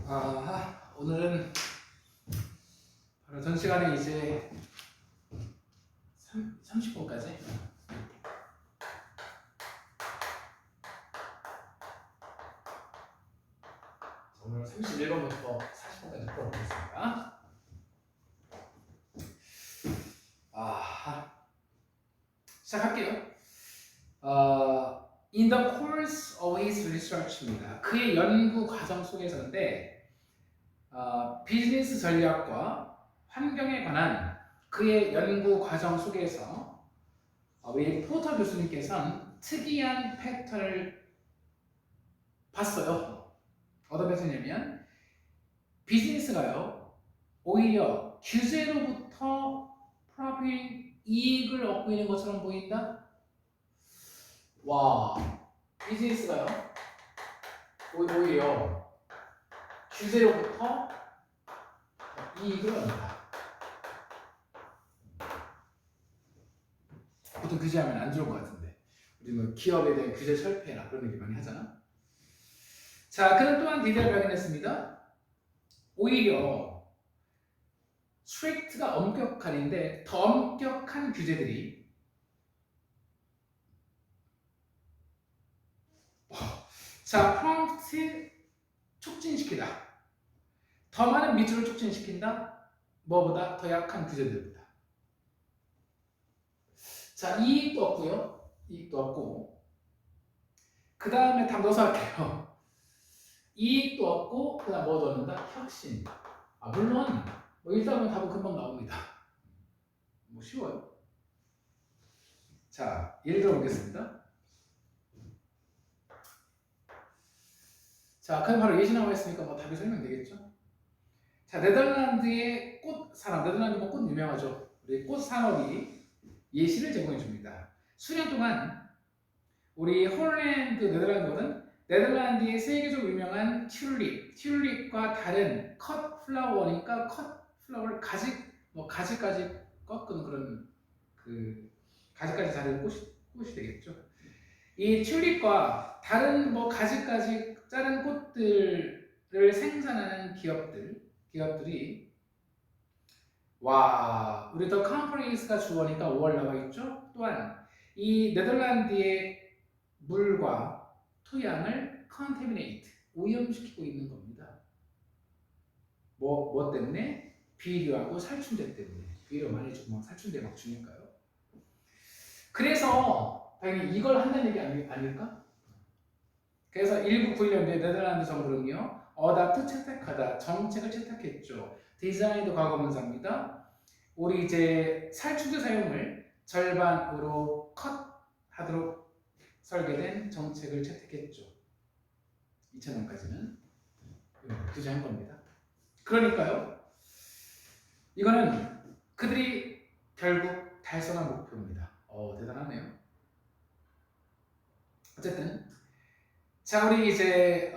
오늘은 바로 전 시간에 이제 30분까지 오늘 31번부터 40분까지 풀어보겠습니다. 시작할게요. In the course of his research입니다. 그의 연구 과정 속에서인데 비즈니스 전략과 환경에 관한 그의 연구 과정 속에서 우리 포터 교수님께서는 특이한 패턴을 봤어요. 어떤 패턴이냐면 비즈니스가요 오히려 규제로부터 프로핏 이익을 얻고 있는 것처럼 보인다. 와, 비즈니스가요 오히려 규제로부터 이익을 얻는다. 보통 규제하면 안 좋을 것 같은데 우리 뭐 기업에 대한 규제 철폐라 그런 얘기 많이 하잖아. 자, 그는 또한 디테일을 발견했습니다. 오히려 스트릭트가 엄격한인데 더 엄격한 규제들이 프롬프트 촉진시키다. 더 많은 미주를 촉진시킨다. 뭐보다 더 약한 규제들보다. 자, 이익도 없고요. 이익도 없고. 그 다음에 답 넣어서 할게요. 이익도 없고 그 다음 뭐도 얻는다? 혁신. 물론 뭐 일단은 답은 금방 나옵니다. 뭐 쉬워요. 자, 예를 들어 보겠습니다. 자, 그럼 바로 예시 나와 있으니까 뭐 답이 설명되겠죠? 자, 네덜란드의 꽃 산업, 네덜란드 뭐 꽃 유명하죠. 우리 꽃 산업이 예시를 제공해 줍니다. 수년 동안 우리 홀랜드, 네덜란드의 세계적으로 유명한 튤립과 다른 컷 플라워니까 컷 플라워를 가지까지 꺾은 그런 가지까지 자르는 꽃이 되겠죠. 이 튤립과 다른 가지까지 자른 꽃들을 생산하는 기업들이 우리 더 컴퍼니스가 주어니까 5월 나와 있죠. 또한 이 네덜란드의 물과 토양을 컨테미네이트 오염시키고 있는 겁니다. 뭐 때문에? 비료하고 살충제 때문에. 비료 많이 주고 살충제 막 주니까요. 그래서 당연히 이걸 한다는 얘기 아닐까? 그래서 1991년도에 네덜란드 정부는요 어답트 채택하다 정책을 채택했죠. 디자인도 과거분사입니다. 우리 이제 살충제 사용을 절반으로 컷하도록 설계된 정책을 채택했죠. 2000년까지는 규제한 겁니다. 그러니까요 이거는 그들이 결국 달성한 목표입니다. 대단하네요. 어쨌든 자, 우리 이제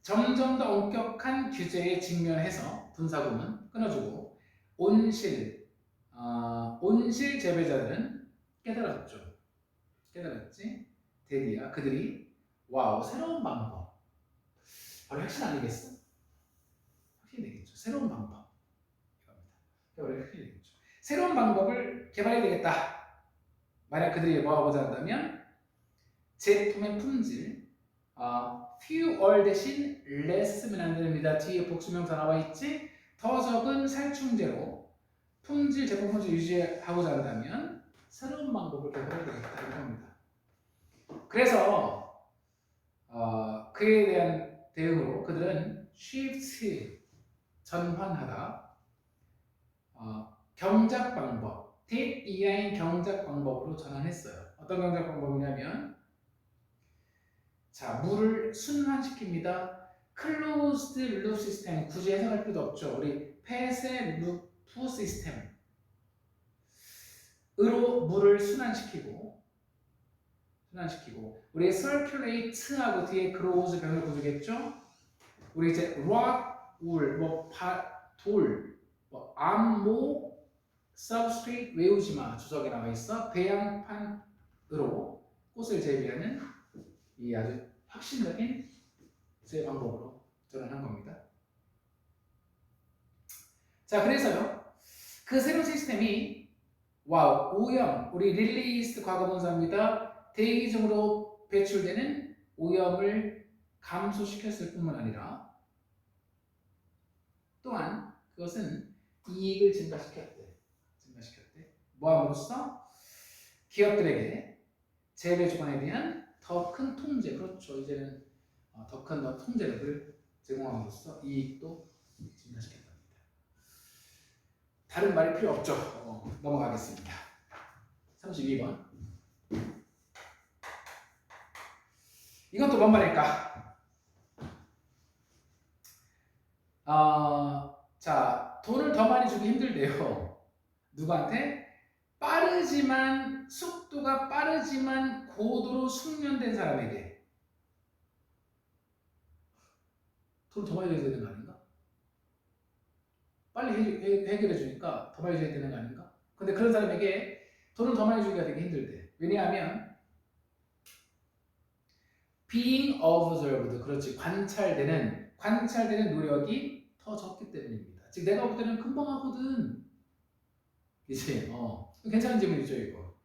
점점 더 엄격한 규제에 직면해서 분사구문 끊어주고 온실 재배자들은 깨달았지. 드디어 그들이 새로운 방법, 바로 혁신 아니겠어? 혁신이 되겠죠. 새로운 방법 이겁니다. 혁신이 되겠죠. 새로운 방법을 개발해야 되겠다. 만약 그들이 뭐하고자 한다면 제품의 품질, fewer 대신 less면 안 됩니다. 뒤에 복수명사 나와 있지? 더 적은 살충제로 제품 품질 유지하고자 한다면 새로운 방법을 개발해야 되겠다 이런 겁니다. 그래서 그에 대한 대응으로 그들은 shift 전환하다, 경작 방법, 대EI인 경작 방법으로 전환했어요. 어떤 경작 방법이냐면 자, 물을 순환시킵니다. closed loop 시스템 굳이 해석할 필요도 없죠. 우리 폐쇄 루프 시스템으로 물을 순환시키고 우리 circulate하고 뒤에 close 병을 구주겠죠. 우리 이제 rock, 울, 돌, 암모, substrate 외우지마 주석에 나와 있어. 배양판으로 꽃을 재배하는 이 아주 혁신적인 제 방법으로 저는 한 겁니다. 자, 그래서요. 그 새로운 시스템이 와우, 오염, 우리 릴리스트 과거분사입니다. 대기 중으로 배출되는 오염을 감소시켰을 뿐만 아니라 또한 그것은 이익을 증가시켰대. 뭐함으로써 기업들에게 재배 주관에 대한 더 큰 통제, 그렇죠. 이제는 더 큰 통제력을 제공함으로써 이익도 증가시켰답니다. 다른 말이 필요 없죠. 넘어가겠습니다. 32번. 이건 또 뭔 말일까? 자, 돈을 더 많이 주기 힘들대요. 누구한테? 속도가 빠르지만 고도로 숙련된 사람에게. 돈 더 많이 줘야 되는 거 아닌가? 빨리 해결해 주니까 더 많이 줘야 되는 거 아닌가? 근데 그런 사람에게 돈을 더 많이 주기가 되게 힘들대. 왜냐하면 being observed, 그렇지, 관찰되는 노력이 더 적기 때문입니다. 즉 내가 볼 때는 금방 하거든. 이제 괜찮은 질문이죠 이거.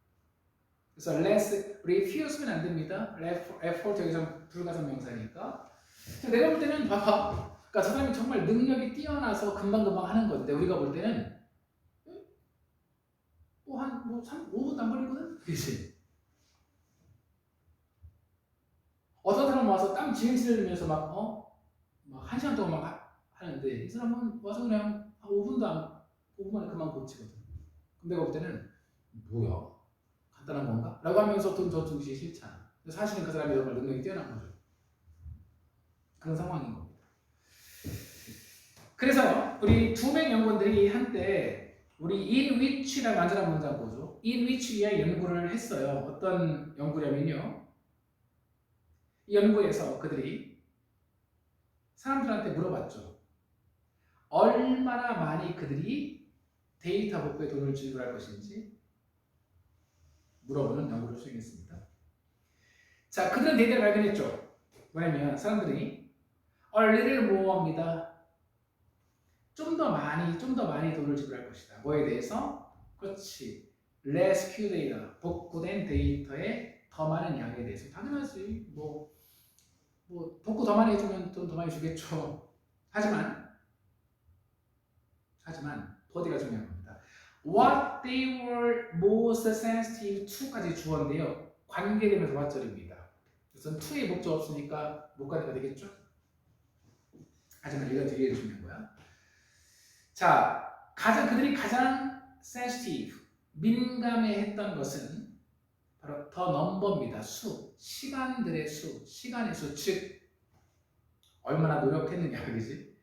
그래서 less, refuse면 안 됩니다. effort 여기서 불가산 명사니까. 내가 볼 때는 봐봐. 그러니까 저 사람이 정말 능력이 뛰어나서 금방금방 하는 건데 우리가 볼 때는 한 5분도 안 걸리거든? 그치? 어떤 사람 와서 땀 질질 흘리면서 막 1시간 동안 막 하는데 이 사람은 와서 그냥 5분 만에 그만 고치거든. 근데 내가 볼 때는 뭐야? 간단한 건가? 라고 하면서 돈 더 주기 싫잖아. 사실은 그 사람이 정말 능력이 뛰어난 거죠. 그런 상황인 겁니다. 그래서 우리 두 명 연구원들이 한때 우리 in which라는 완전한 문장 보죠. in which 위에 연구를 했어요. 어떤 연구냐면요. 이 연구에서 그들이 사람들한테 물어봤죠. 얼마나 많이 그들이 데이터 복구에 돈을 지불할 것인지 물어보는 연구를 수행했습니다. 자, 그들은 데이터를 발견했죠. 뭐냐면 사람들이 a little more입니다. 좀 더 많이 돈을 지불할 것이다. 뭐에 대해서? 그렇지. rescue data, 복구된 데이터의 더 많은 양에 대해서. 당연하지. 뭐 복구 더 많이 해주면 돈 더 많이 주겠죠. 하지만 버디가 중요한 겁니다. What they were most sensitive to까지 주어인데요. 관계되면서 왓절입니다. 그래서 to의 목적 없으니까 못가니까 되겠죠. 하지만 이거 되게 중요한 거야. 자, 그들이 가장 sensitive, 민감해했던 것은 바로 더 넘버입니다. 시간의 수, 즉 얼마나 노력했느냐, 그지?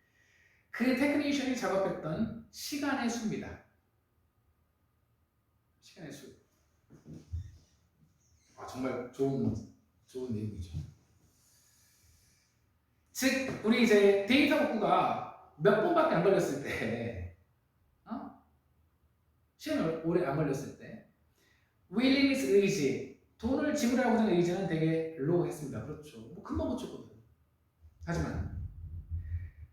그 테크니션이 작업했던 시간의 수입니다. 시간의 수. 정말 좋은 내용이죠. 즉, 우리 이제 데이터 복구가 몇 번밖에 안 걸렸을 때, 시간이 오래 안 걸렸을 때, willingness 의지, 돈을 지불하고자 하는 의지는 되게 로우했습니다. 그렇죠. 뭐 금방 고쳤거든. 하지만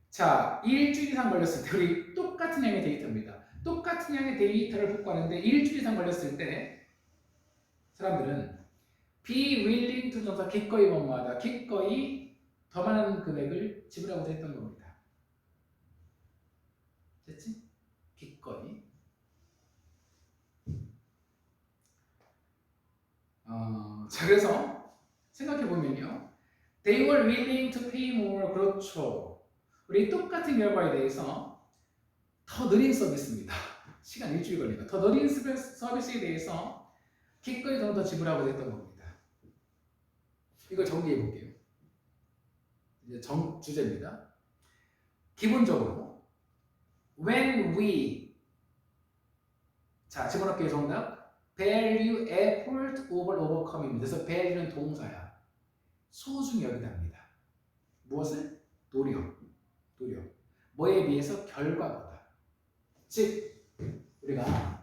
자, 일주일 이상 걸렸을 때 우리 똑같은 양의 데이터입니다. 똑같은 양의 데이터를 복구하는데 일주일 이상 걸렸을 때 사람들은 be willing to 정사 기꺼이 뭐뭐하다. 기꺼이 더 많은 금액을 지불하고자 했던 겁니다. 됐지? 기꺼이. 자, 그래서 생각해보면요. They were willing to pay more. 그렇죠. 우리 똑같은 결과에 대해서 더 느린 서비스입니다. 시간 일주일 걸리니까. 더 느린 서비스에 대해서 기꺼이 더 지불하고 했던 겁니다. 이걸 정리해볼게요. 이제 주제입니다. 기본적으로 when we, 자, 집어넣기의 정답 value effort over overcome입니다. 그래서 value는 동사야. 소중히 여기답니다. 무엇을? 노력. 뭐에 비해서? 결과보다. 즉 우리가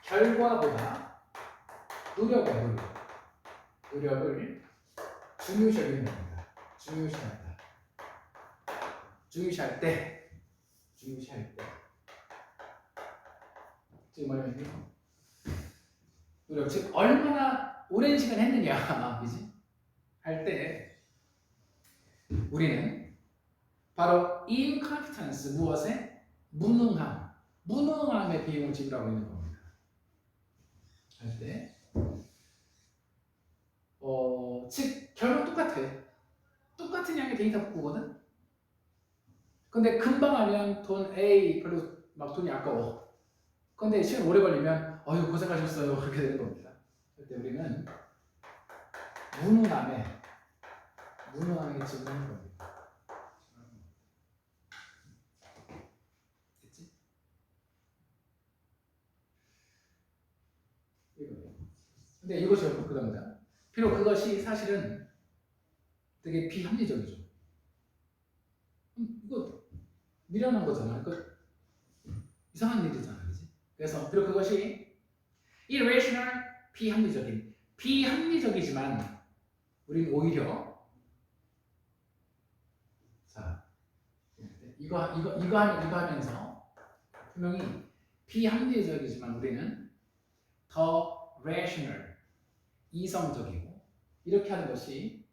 결과보다 노력을 중요시 여기는 겁니다. 중요시한다. 중요시할 때 지금 뭐냐면요. 우리가 즉 얼마나 오랜 시간 했느냐, 그지? 할 때 우리는 바로 incompetence 무엇에 무능함의 비용을 지불하고 있는 겁니다. 할 때, 즉 결국 똑같은 양의 데이터 복구거든. 근데 금방 하면 돈 A 별로 막 돈이 아까워. 근데 시간 오래 걸리면 어휴 고생하셨어요 그렇게 되는 겁니다. 그때 우리는 무능함에 지불하는 겁니다. 됐지? 이거예요. 근데 이것이 그겁니다. 비록 그것이 사실은 되게 비합리적이죠. 이거 미련한 거잖아. 그 이상한 일이잖아, 그렇지? 그래서 비록 그것이 irrational 비합리적이지만 우리는 오히려 자 이거 하면서 분명히 비합리적이지만 우리는 더 rational 이성적이고 이렇게 하는 것이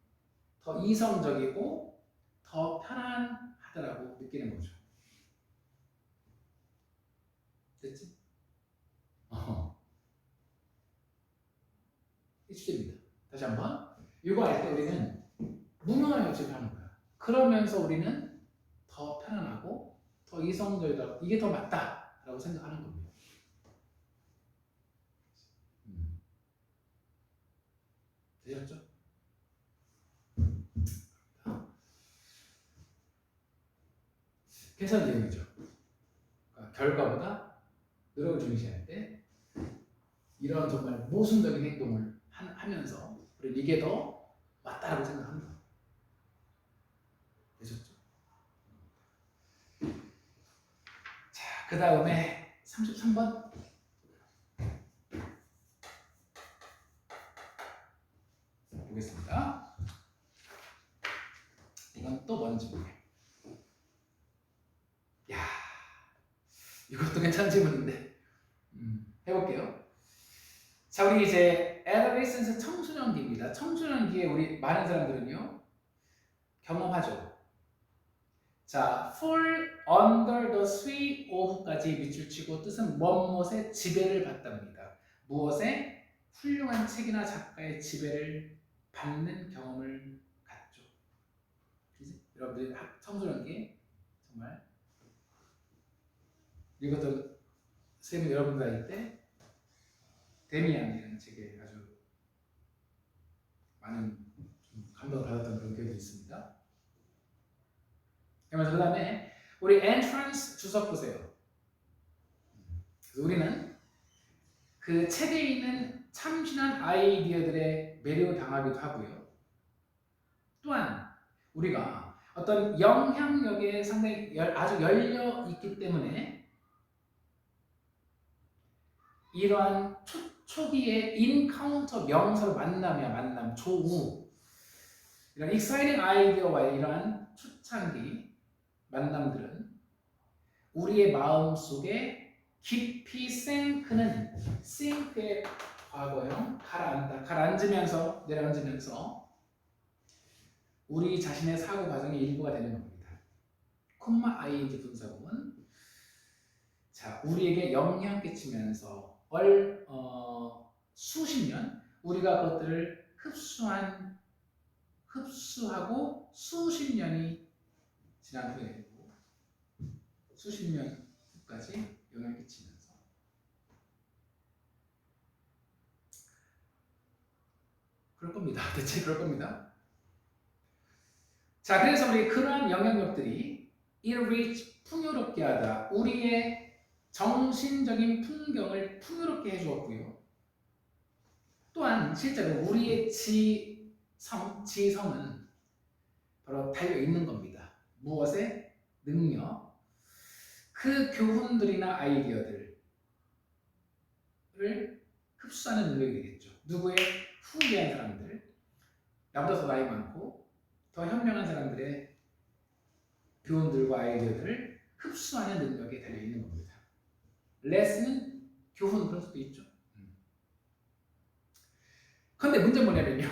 더 이성적이고 더 편안하다라고 느끼는 거죠. 됐지? 이 주제입니다. 다시 한번 이거 할 때 우리는 무능한 역습을 하는 거야. 그러면서 우리는 더 편안하고 더 이성적이다. 이게 더 맞다라고 생각하는 겁니다. 되셨죠? 계산 내용이죠. 그러니까 결과보다 노력을 중시할 때 이런 정말 모순적인 행동을 하면서 우리 이게 더 맞다라고 생각합니다. 되셨죠? 자, 그 다음에 33번 보겠습니다. 이건 또 뭔지모르겠어요. 야, 이것도 괜찮은 질문인데 해볼게요. 자, 우리 이제 adolescence 청소년기입니다. 청소년기에 우리 많은 사람들은요 경험하죠. 자, fall under the sway of까지 밑줄 치고 뜻은 무엇의 지배를 받답니다. 무엇의 훌륭한 책이나 작가의 지배를 받는 경험을 갖죠. 그치? 여러분들 청소년기에 정말 읽었던 세면 여러분들 할 때 데미안이라는 책에 아주 많은 감동을 받았던 그런 기억이 있습니다. 그러면서 그 다음에 우리 엔트런스 주석 보세요. 우리는 그 책에 있는 참신한 아이디어들에 매료당하기도 하고요. 또한 우리가 어떤 영향력에 상당히 아주 열려 있기 때문에 이러한 초기의 인카운터 명사로 만남, 조우 이런 익사이팅 아이디어와 이러한 초창기 만남들은 우리의 마음 속에 깊이 싱크의 과거형 가라앉으면서 내려앉으면서 우리 자신의 사고 과정의 일부가 되는 겁니다. 콤마 ing 분사구문 자 우리에게 영향 끼치면서 수십 년 우리가 그것들을 흡수하고 수십 년이 지난 후에 수십 년 후까지 영향을 끼치면서 그럴 겁니다. 대체 그럴 겁니다. 자, 그래서 우리 그러한 영향력들이 이를 풍요롭게 하다. 우리의 정신적인 풍경을 풍요롭게 해주었고요. 또한 실제로 우리의 지성은 바로 달려 있는 겁니다. 무엇에? 능력. 그 교훈들이나 아이디어들을 흡수하는 능력이 되겠죠. 누구의? 후기한 사람들, 나보다 더 나이 많고 더 현명한 사람들의 교훈들과 아이디어들을 흡수하는 능력에 달려 있는 겁니다. less는 교훈 그런 것도 있죠. 근데 문제는 뭐냐면요.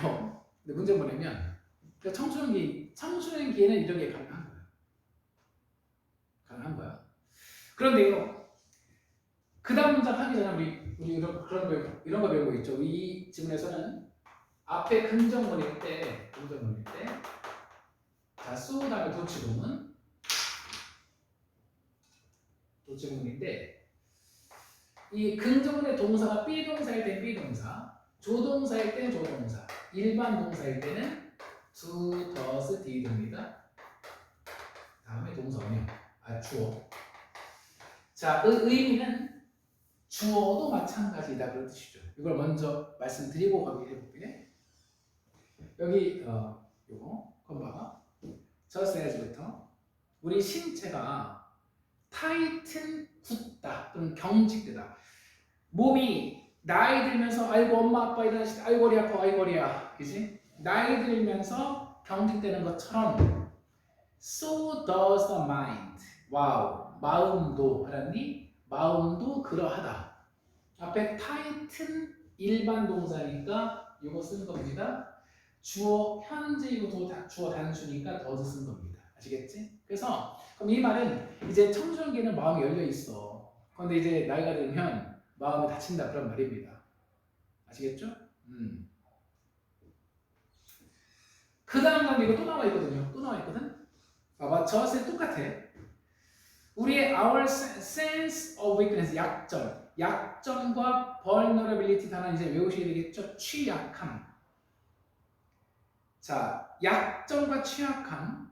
청소년기에는 이런 게 가능한 거야. 가능한 거야. 그런데요. 그 다음 문장 하기 전에 우리 이런 거 배우고 있죠. 이 지문에서는 앞에 긍정문일 때, 자, so 다음에 도치문인데, 이 긍정문의 동사가 비동사일 때는 비동사, 조동사일 때는 조동사, 일반 동사일 때는 do, does, did입니다. 다음에 동사 원형, 주어. 자, 의미는 주어도 마찬가지다 그런 뜻이죠. 이걸 먼저 말씀드리고 가게 해볼게요. 여기 요거 봐봐. just as부터 우리 신체가 타이튼 굳다 또는 경직되다. 몸이 나이 들면서 아이고 엄마 아빠 일어나실 때 아이고 머리 아파 아이고 머리야, 그지? 나이 들면서 경직되는 것처럼 so does the mind. 와우, 마음도 하라니 마음도 그러하다. 앞에 타이튼 일반 동사니까 이거 쓴 겁니다. 주어 현재이고 주어 단수니까 does 쓴 겁니다. 아시겠지? 그래서 그럼 이 말은 이제 청소년기에는 마음이 열려 있어. 그런데 이제 나이가 들면 마음이 닫힌다 그런 말입니다. 아시겠죠? 그 다음 단계 이거 또 나와 있거든요. 또 나와 있거든. 봐봐, 저것은 똑같아. 우리의 our sense of weakness, 약점과 vulnerability 단어 이제 외우셔야 되겠죠? 취약함. 자, 약점과 취약함에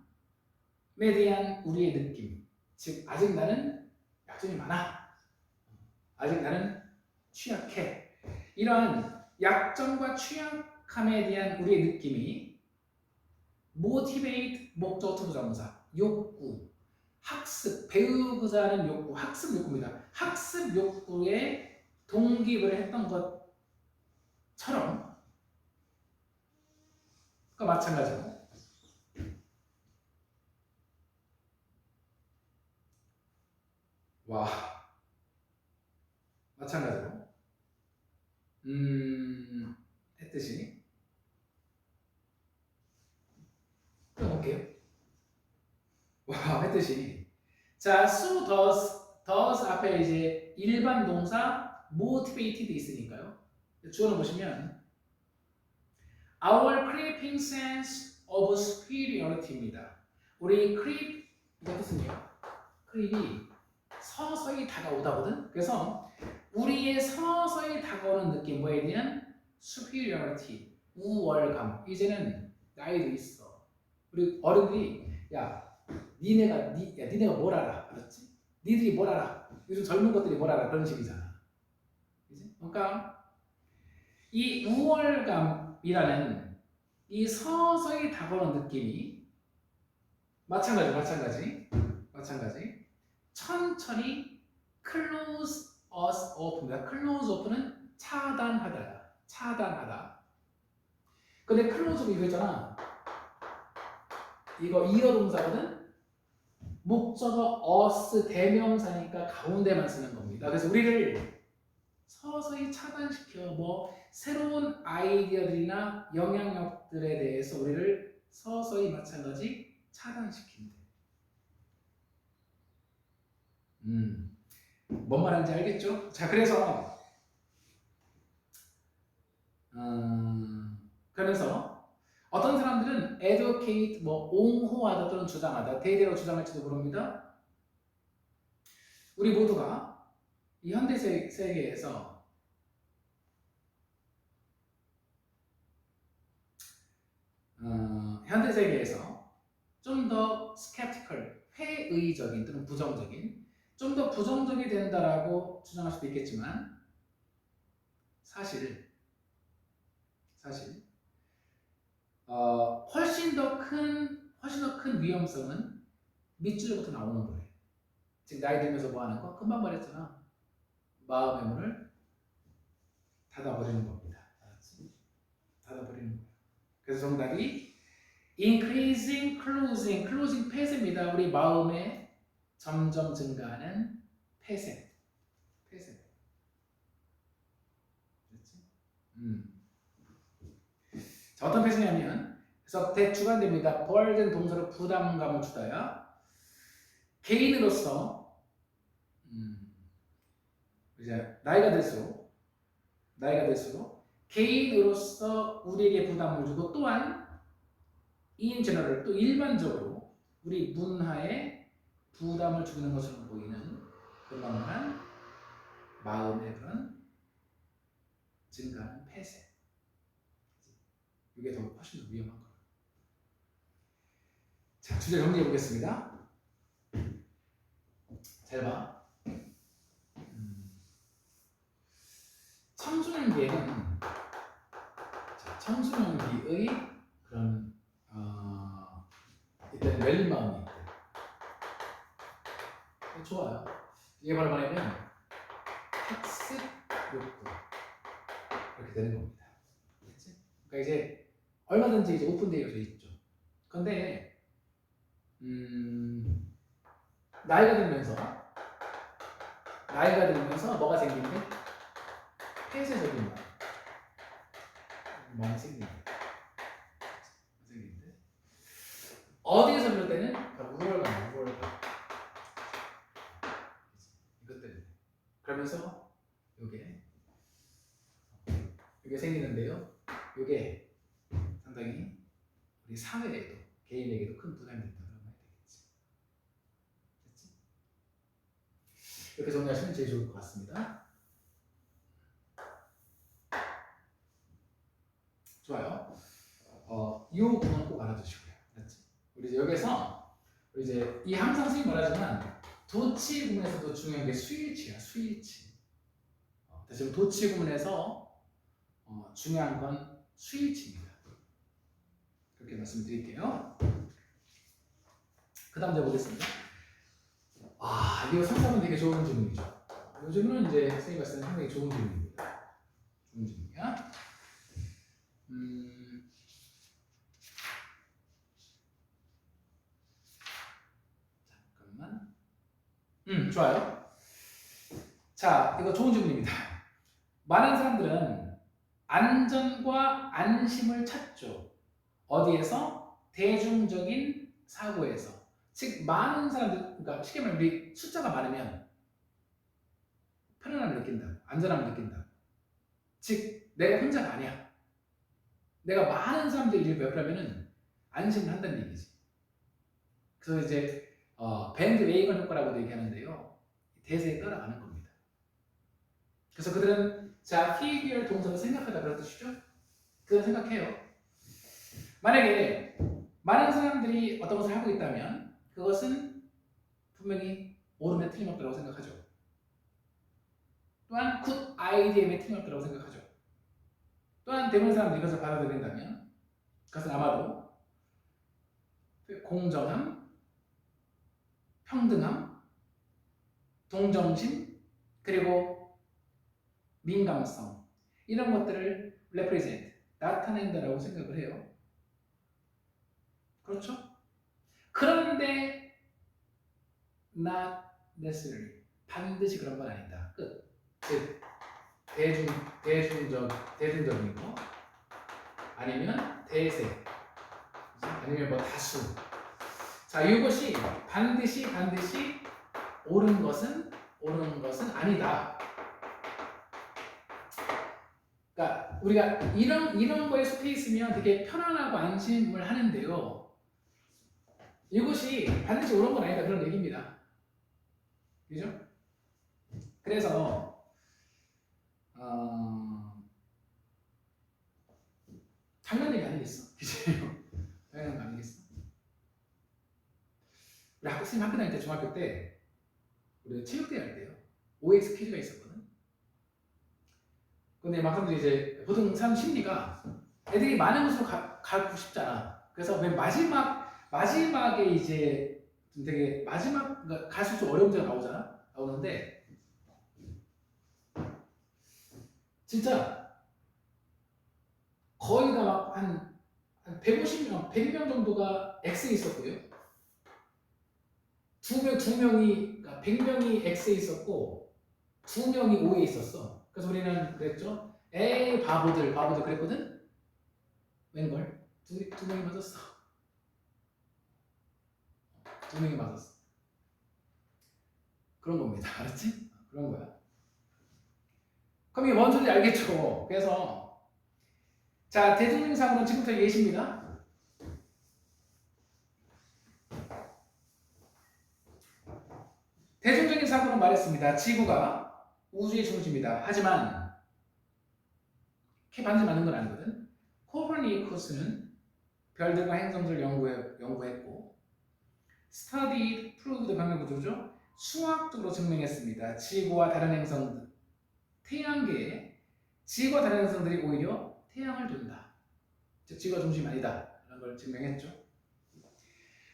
대한 우리의 느낌. 즉, 아직 나는 약점이 많아. 아직 나는 취약해. 이러한 약점과 취약함에 대한 우리의 느낌이 motivate, 목적 투부정사, 욕구, 학습, 배우고자 하는 욕구, 학습 욕구입니다. 학습 욕구에 동기부여 했던 것처럼 그러니까 마찬가지로 마찬가지로 했듯이 볼게요. 했듯이 자, so does 앞에 이제 일반 동사 motivated 있으니까요. 주어는 보시면 our creeping sense of superiority입니다. 우리 creep 이거 뜻은요. creep이 서서히 다가오다거든. 그래서 우리의 서서히 다가오는 느낌 뭐에 대한 superiority, 우월감. 이제는 나이도 있어. 우리 어른들이 니네가 뭘 알아? 알았지? 니들이 뭘 알아? 요즘 젊은 것들이 뭘 알아? 그런 식이잖아. 그치? 그러니까 이 우월감이라는 이 서서히 다가오는 느낌이 마찬가지 천천히 close us up입니다. close up는 차단하다. 근데 close up 이거 있잖아. 이거 이어 동사거든. 목적어 us 대명사니까 가운데만 쓰는 겁니다. 그래서 우리를 서서히 차단시켜 새로운 아이디어들이나 영향력들에 대해서 우리를 서서히 마찬가지 차단시킨대. 뭔 말하는지 알겠죠? 자, 그래서 어떤 사람들은 advocate, 옹호하다 또는 주장하다, 대대로 주장할지도 모릅니다. 우리 모두가 이 현대 세계에서 좀 더 skeptical, 회의적인 또는 부정적인, 좀 더 부정적이 된다라고 주장할 수도 있겠지만 사실 훨씬 더 큰 위험성은 밑줄부터 나오는 거예요. 즉 나이 들면서 뭐 하는 거? 금방 말했잖아. 마음의 문을 닫아버리는 겁니다. 알았지? 닫아버리는 거예요. 그래서 정답이 increasing, closing 폐쇄입니다. 우리 마음에 점점 증가하는 폐쇄. 그렇지? 자, 어떤 폐쇄냐면, 그래서 대주관됩니다. 벌된 동사로 부담감을 주다야. 개인으로서 이제 나이가 들수록 개인으로서 우리에게 부담을 주고, 또한 in general, 또 일반적으로 우리 문화에 부담을 주는 것으로 보이는 그런 마음의 그런 증가하는 폐쇄. 이게 더 훨씬 더 위험한 거예요. 자, 주제 정리해 보겠습니다. 잘 봐. 청소년기에는 청소년기의 그런 일단 열린 마음이 있고, 좋아요. 이게 바로 뭐냐면 학습 욕구 이렇게 되는 겁니다. 그렇지? 그러니까 이제 얼마든지 이제 오픈되어 있죠. 그런데 나이가 들면서 뭐가 생긴대? 폐쇄적인 마음이 생긴대. 어디에서 그럴 때는 우월감. 이것 때문에. 그러면서 이게 생기는데요. 이게 상당히 우리 사회에도, 개인에게도 큰 부담이 된다고 해야 되겠지. 됐지? 이렇게 정리하시면 제일 좋을 것 같습니다. 좋아요. 이 부분은 꼭 알아두시고요. 됐지? 우리 이제 여기서 이 항상 선생님 말하지만 도치 구문에서도 중요한 게 스위치야, 스위치. 지금 도치 구문에서 중요한 건 스위치입니다. 그렇게 말씀드릴게요. 그 다음 보겠습니다. 이거 상상은 되게 좋은 질문이죠. 이 질문은 이제 선생님 봤을 때는 상당히 좋은 질문입니다. 좋은 질문이야. 잠깐만. 좋아요. 자, 이거 좋은 질문입니다. 많은 사람들은 안전과 안심을 찾죠. 어디에서? 대중적인 사고에서. 즉 많은 사람들, 그러니까 쉽게 말하면 우리 숫자가 많으면 편안함을 느낀다, 안전함을 느낀다. 즉 내가 혼자가 아니야. 내가 많은 사람들이 이를 배우려면은 안심을 한다는 얘기지. 그래서 이제 밴드 웨이건 효과라고도 얘기하는데요. 대세에 따라가는 겁니다. 그래서 그들은 figure 동사를 생각하다 그런 뜻이죠. 그건 생각해요. 만약에 많은 사람들이 어떤 것을 하고 있다면 그것은 분명히 옳음에 틀림없다고 생각하죠. 또한 good idea에 틀림없다고 생각하죠. 또한 대부분의 사람들이 이것을 받아들인다면 그것은 아마도 공정함, 평등함, 동정심, 그리고 민감성, 이런 것들을 represent, 나타낸다라고 생각을 해요. 그렇죠? 그런데 not necessarily, 반드시 그런 건 아니다. 끝. 즉 대중적인 거, 아니면 대세, 아니면 뭐 다수. 자, 이것이 반드시 옳은 것은 아니다. 그러니까 우리가 이런 거에 속해 있으면 되게 편안하고 안심을 하는데요. 이것이 반드시 옳은 건 아니다, 그런 얘기입니다. 그죠? 그래서 당연한 얘기 아니겠어? 그죠? 당연한 거 아니겠어? 우리 선생님 학교 다닐 때, 중학교 때 우리 체육대회 할 때요, OX 퀴즈가 있었거든. 근데 막 사람들이 이제 보통 사람 심리가 애들이 많은 곳으로 가고 싶잖아. 그래서 맨 마지막에 이제 좀 되게 마지막, 그러니까 갈수록 좀 어려운 데가 나오는데 진짜 거의 다 막 한 150명, 100명 정도가 X에 있었고요. 두 명이, 그러니까 100명이 X에 있었고 2명이 O에 있었어. 그래서 우리는 그랬죠. 에이 바보들 그랬거든. 웬걸? 두 명이 맞았어. 두 명이 맞았어. 그런 겁니다. 알았지? 그런 거야. 그럼 이게 뭔 소리인지 알겠죠? 그래서 자, 대중적인 사고는 지금부터 예시입니다. 대중적인 사고는 말했습니다. 지구가 우주의 중심이다. 하지만 그게 반드시 맞는 건 아니거든. 코퍼니쿠스는 별들과 행성들을 연구했고 studied, proved 방면구조죠. 수학적으로 증명했습니다. 지구와 다른 행성들, 태양계에 지구와 다른 행성들이 오히려 태양을 돈다. 즉 지구가 중심이 아니다. 라는 걸 증명했죠.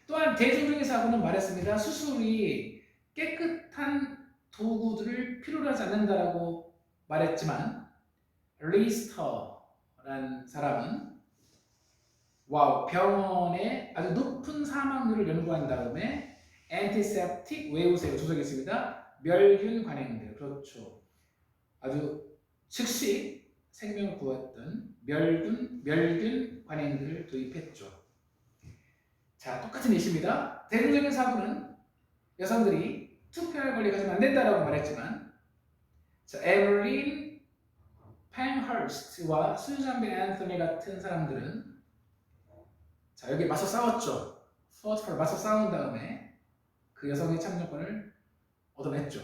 또한 대중적인 사고는 말했습니다. 수술이 깨끗한 도구들을 필요로 하지 않는다라고 말했지만 리스터라는 사람은 병원의 아주 높은 사망률을 연구한 다음에 antiseptic 외우세요. 조석했습니다. 멸균 관행들. 그렇죠. 아주 즉시 생명을 구했던 멸균 관행들을 도입했죠. 자, 똑같은 예시입니다. 대중적인 사고는 여성들이 투표할 권리가 가지면 안 된다라고 말했지만 에블린 팽허스트와 수잔 비 앤서니 같은 사람들은 자, 여기 맞서 싸웠죠. 맞서 싸운 다음에 그 여성의 참여권을 얻어냈죠.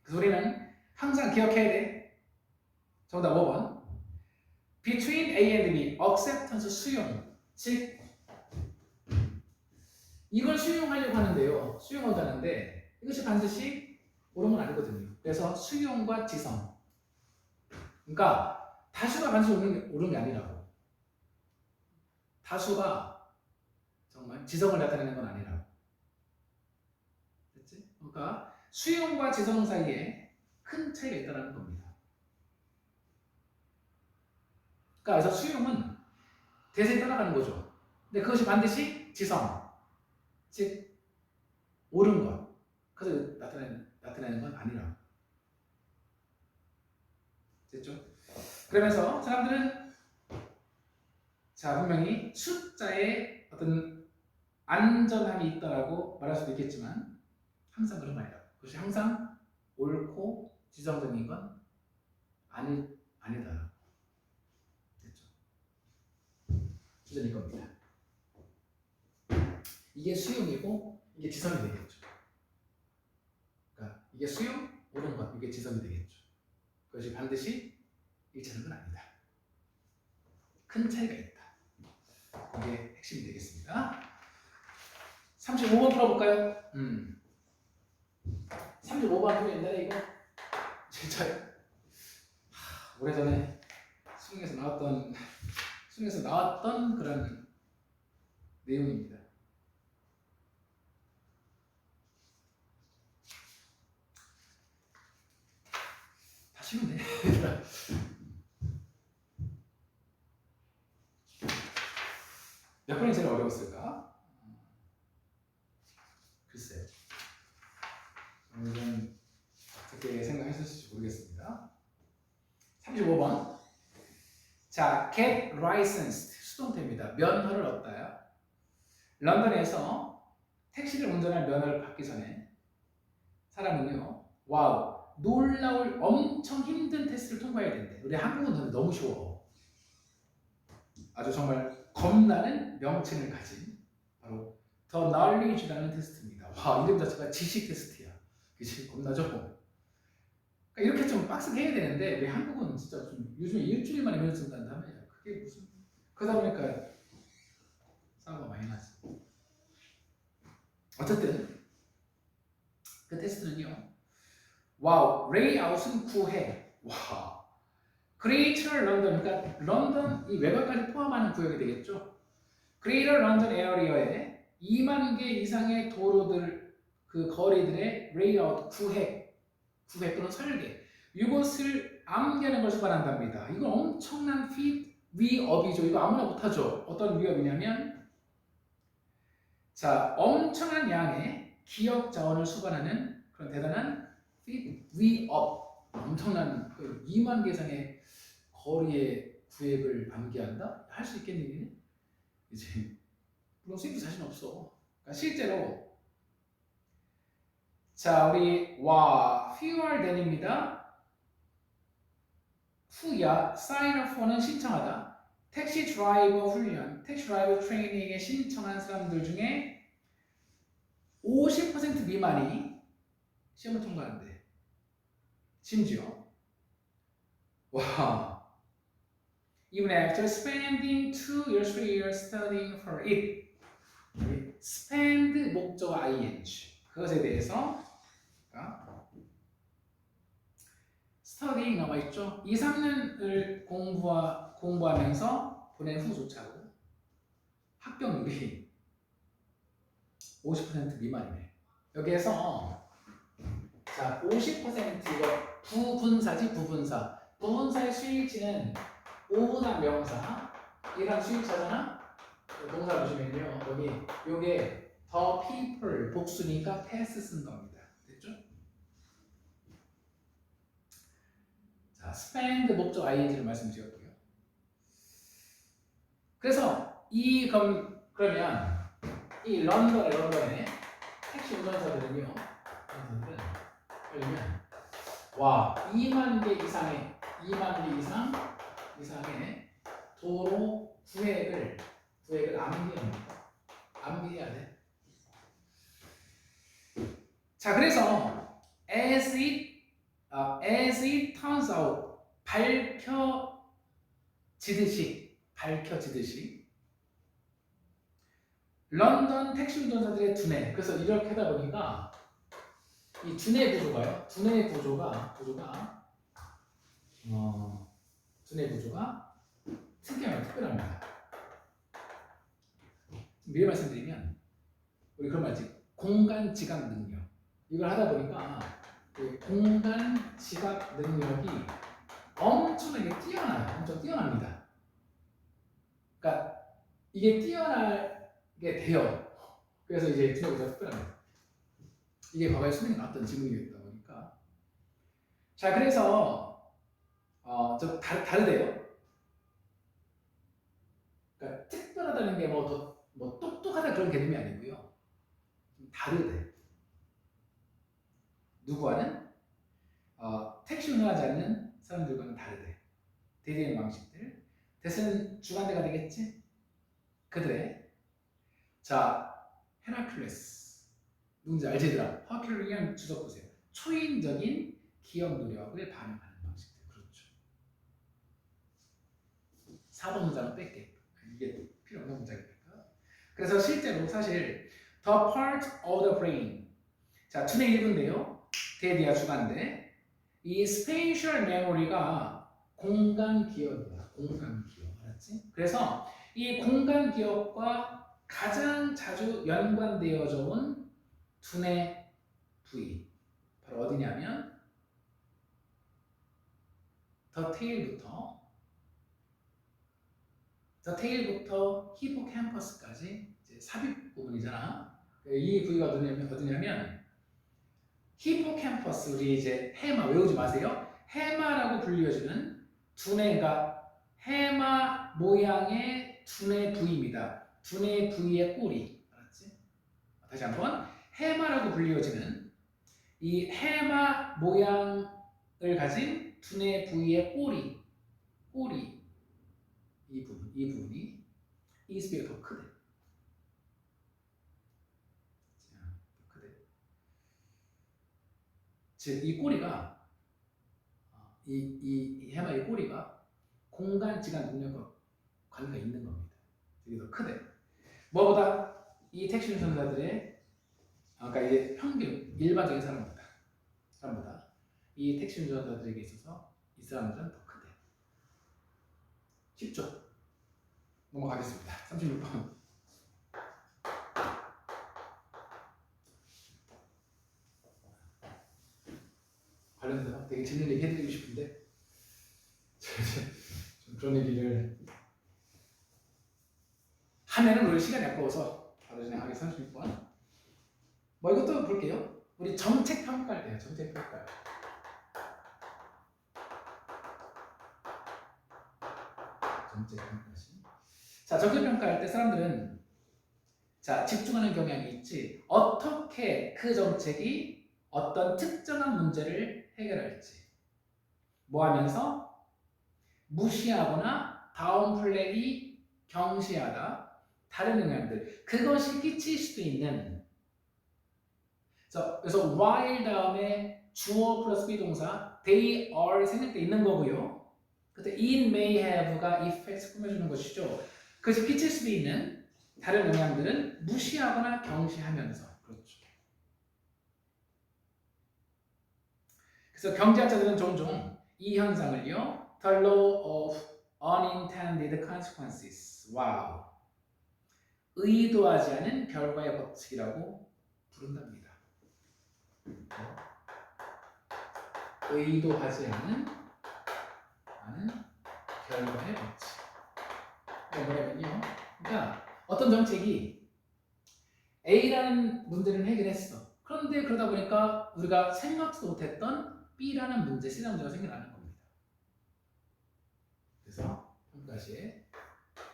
그래서 우리는 항상 기억해야 돼. 정답 5번. Between A and B, acceptance 수용. 즉 이걸 수용하려고 하는데요. 수용하자는데 이것이 반드시 옳은 건 아니거든요. 그래서 수용과 지성. 그러니까 다수가 반드시 옳은 게 아니라고. 다수가 정말 지성을 나타내는 건 아니라고. 됐지? 그러니까 수용과 지성 사이에 큰 차이가 있다는 겁니다. 그러니까 그래서 수용은 대세에 따라가는 거죠. 근데 그것이 반드시 지성, 즉 옳은 것, 그래서 나타내는 건 아니라. 됐죠? 그러면서 사람들은 자 분명히 숫자에 어떤 안전함이 있다라고 말할 수도 있겠지만 항상 그런 건 아니라. 그것이 항상 옳고 지성적인 건 아니다. 됐죠? 주제일 겁니다. 이게 수용이고 이게 지성이 되겠죠. 그러니까 이게 수용, 옳은 것, 이게 지성이 되겠죠. 그것이 반드시 일치하는 건 아니다. 큰 차이가 있다. 이게 핵심이 되겠습니다. 35번 풀어볼까요? 35번 풀이 옛날에 이거 진짜 오래전에 수능에서 나왔던 그런 내용입니다. 쉬운데? 몇 번이 제일 어려웠을까? 글쎄. 오늘은 어떻게 생각하셨을지 모르겠습니다. 35번. 자, get licensed. 수동태입니다. 면허를 얻다요. 런던에서 택시를 운전할 면허를 받기 전에 사람은요, 와우, 놀라울 엄청 힘든 테스트를 통과해야 된대. 우리 한국은 너무 쉬워. 아주 정말 겁나는 명칭을 가진 바로 더 knowledge라는 테스트입니다. 와, 이름 자체가 지식 테스트야. 그치? 겁나죠? 그러니까 이렇게 좀 빡세게 해야 되는데 우리 한국은 진짜 좀 요즘에 일주일 만에 면허 쓴다는 다음에 그게 무슨 그러다 보니까 싸움가 많이 나지. 어쨌든 그 테스트는요. 와우, 레이아웃은 구해. 와, Greater London, 그러니까 런던 이 외곽까지 포함하는 구역이 되겠죠. Greater London Area에 2만 개 이상의 도로들 그 거리들의 레이아웃 구획 또는 설계 이것을 암기하는 것을 말한답니다. 이건 엄청난 feat 위업이죠. 이거 아무나 못하죠. 어떤 위업이냐면 자 엄청난 양의 기업 자원을 수반하는 그런 대단한 위업 엄청난 그 2만 개상의 거리의 구획을 방기한다? 할 수 있겠니? 이제 물론 수입이 자신 없어. 그러니까 실제로 자 우리 와 fewer than입니다. 후야 sign up for는 신청하다. 택시 드라이버 훈련, 택시 드라이버 트레이닝에 신청한 사람들 중에 50% 미만이 시험을 통과하는데 심지어 와 even after spending 2 years, 3 years studying for it spend 목적 ing 그것에 대해서 studying 나와 있죠. 2, 3년을 공부하면서 보낸 후조차도 합격률이 50% 미만이네. 여기에서 자 50% 이거 부분사지 부분사. 부분사의 수일치는 5분한 명사, 이랑 수일차잖아. 동사 보시면요 여기 요게 the people 복수니까 pass 쓴 겁니다. 됐죠? 자 spend 목적 ing를 말씀드렸고요. 그래서 그러면 이 런던의 택시 운전사들은요, 그러면 와 2만 개 이상의 도로 구획을 암기해야 돼. 자 그래서 as it turns out 밝혀지듯이 런던 택시 운전사들의 두뇌. 그래서 이렇게 하다 보니까 이 두뇌 구조가 특별합니다. 미리 말씀드리면 우리 그런 말 있지. 공간 지각 능력. 이걸 하다 보니까 공간 지각 능력이 엄청 뛰어납니다. 그러니까 이게 뛰어나게 돼요. 그래서 이제 두뇌가 특별합니다. 이게 과거에 수능에 나왔던 질문이었다 보니까. 자 그래서 좀 다르대요. 그러니까 특별하다는 게 뭐 똑똑하다 그런 개념이 아니고요. 좀 다르대. 누구와는 택시 운전하지 않는 사람들과는 다르대. 대대의 방식들. 대세는 주관대가 되겠지? 그들의 자 헤라클레스 누군지 알지 얘들아? 허큘리안 주석 보세요. 초인적인 기억 노력을 반영하는 방식들. 그렇죠. 4번 문장은 뺄게. 이게 필요 없는 문장이니까. 그래서 실제로 사실 the part of the brain 자 두뇌 일부인데요. 대디아 주관대 이 spatial memory가 공간 기억이야. 공간 기억 알았지? 그래서 이 공간 기억과 가장 자주 연관되어져 온 두뇌 부위 바로 어디냐면 the tail부터 히포캠퍼스까지 이제 삽입 부분이잖아. 이 부위가 어디냐면 히포캠퍼스 우리 이제 해마 외우지 마세요. 해마라고 불리워지는 두뇌가 해마 모양의 두뇌 부위입니다. 두뇌 부위의 꼬리. 알았지? 다시 한번 해마라고 불리워지는 이 해마 모양을 가진 두뇌 부위의 꼬리 이 부분이 이 스피가 더 크대. 더 크대. 즉 이 꼬리가 이 해마의 꼬리가 공간 지각 능력과 관계가 있는 겁니다. 이게 더 크대. 뭐보다 이 택시 운전사들의 그러니까 이게 평균 일반적인 사람보다 이 택시 운전사들에게 있어서 이 사람들은 더 크대. 쉽죠? 넘어가겠습니다. 36번. 관련돼서 되게 재밌는 얘기 해드리고 싶은데 좀 그런 얘기를 하면은 우리 시간이 아까워서 바로 진행하기 36번. 뭐 이것도 볼게요. 우리 정책 평가를 해요. 정책 평가. 정책 평가시. 자, 정책 평가할 때 사람들은 자, 집중하는 경향이 있지. 어떻게 그 정책이 어떤 특정한 문제를 해결할지. 뭐 하면서 무시하거나 다운플레이, 경시하다, 다른 영향들. 그것이 끼칠 수도 있는. 자, 그래서 while 다음에 주어 플러스 비동사 they are 생략돼 있는 거고요. 그때 it may have가 effects 꾸며주는 것이죠. 그것이 끼칠 수도 있는 다른 영향들은 무시하거나 경시하면서. 그렇죠. 그래서 경제학자들은 종종 이 현상을요, the law of unintended consequences, 와우, 의도하지 않은 결과의 법칙이라고 부른답니다. 의도하지 않은 결과의 법칙. 뭐냐면요, 그러니까 어떤 정책이 A라는 문제를 해결했어. 그런데 그러다 보니까 우리가 생각도 못했던 B라는 문제, C라는 문제가 생겨나는 겁니다. 그래서 평가시에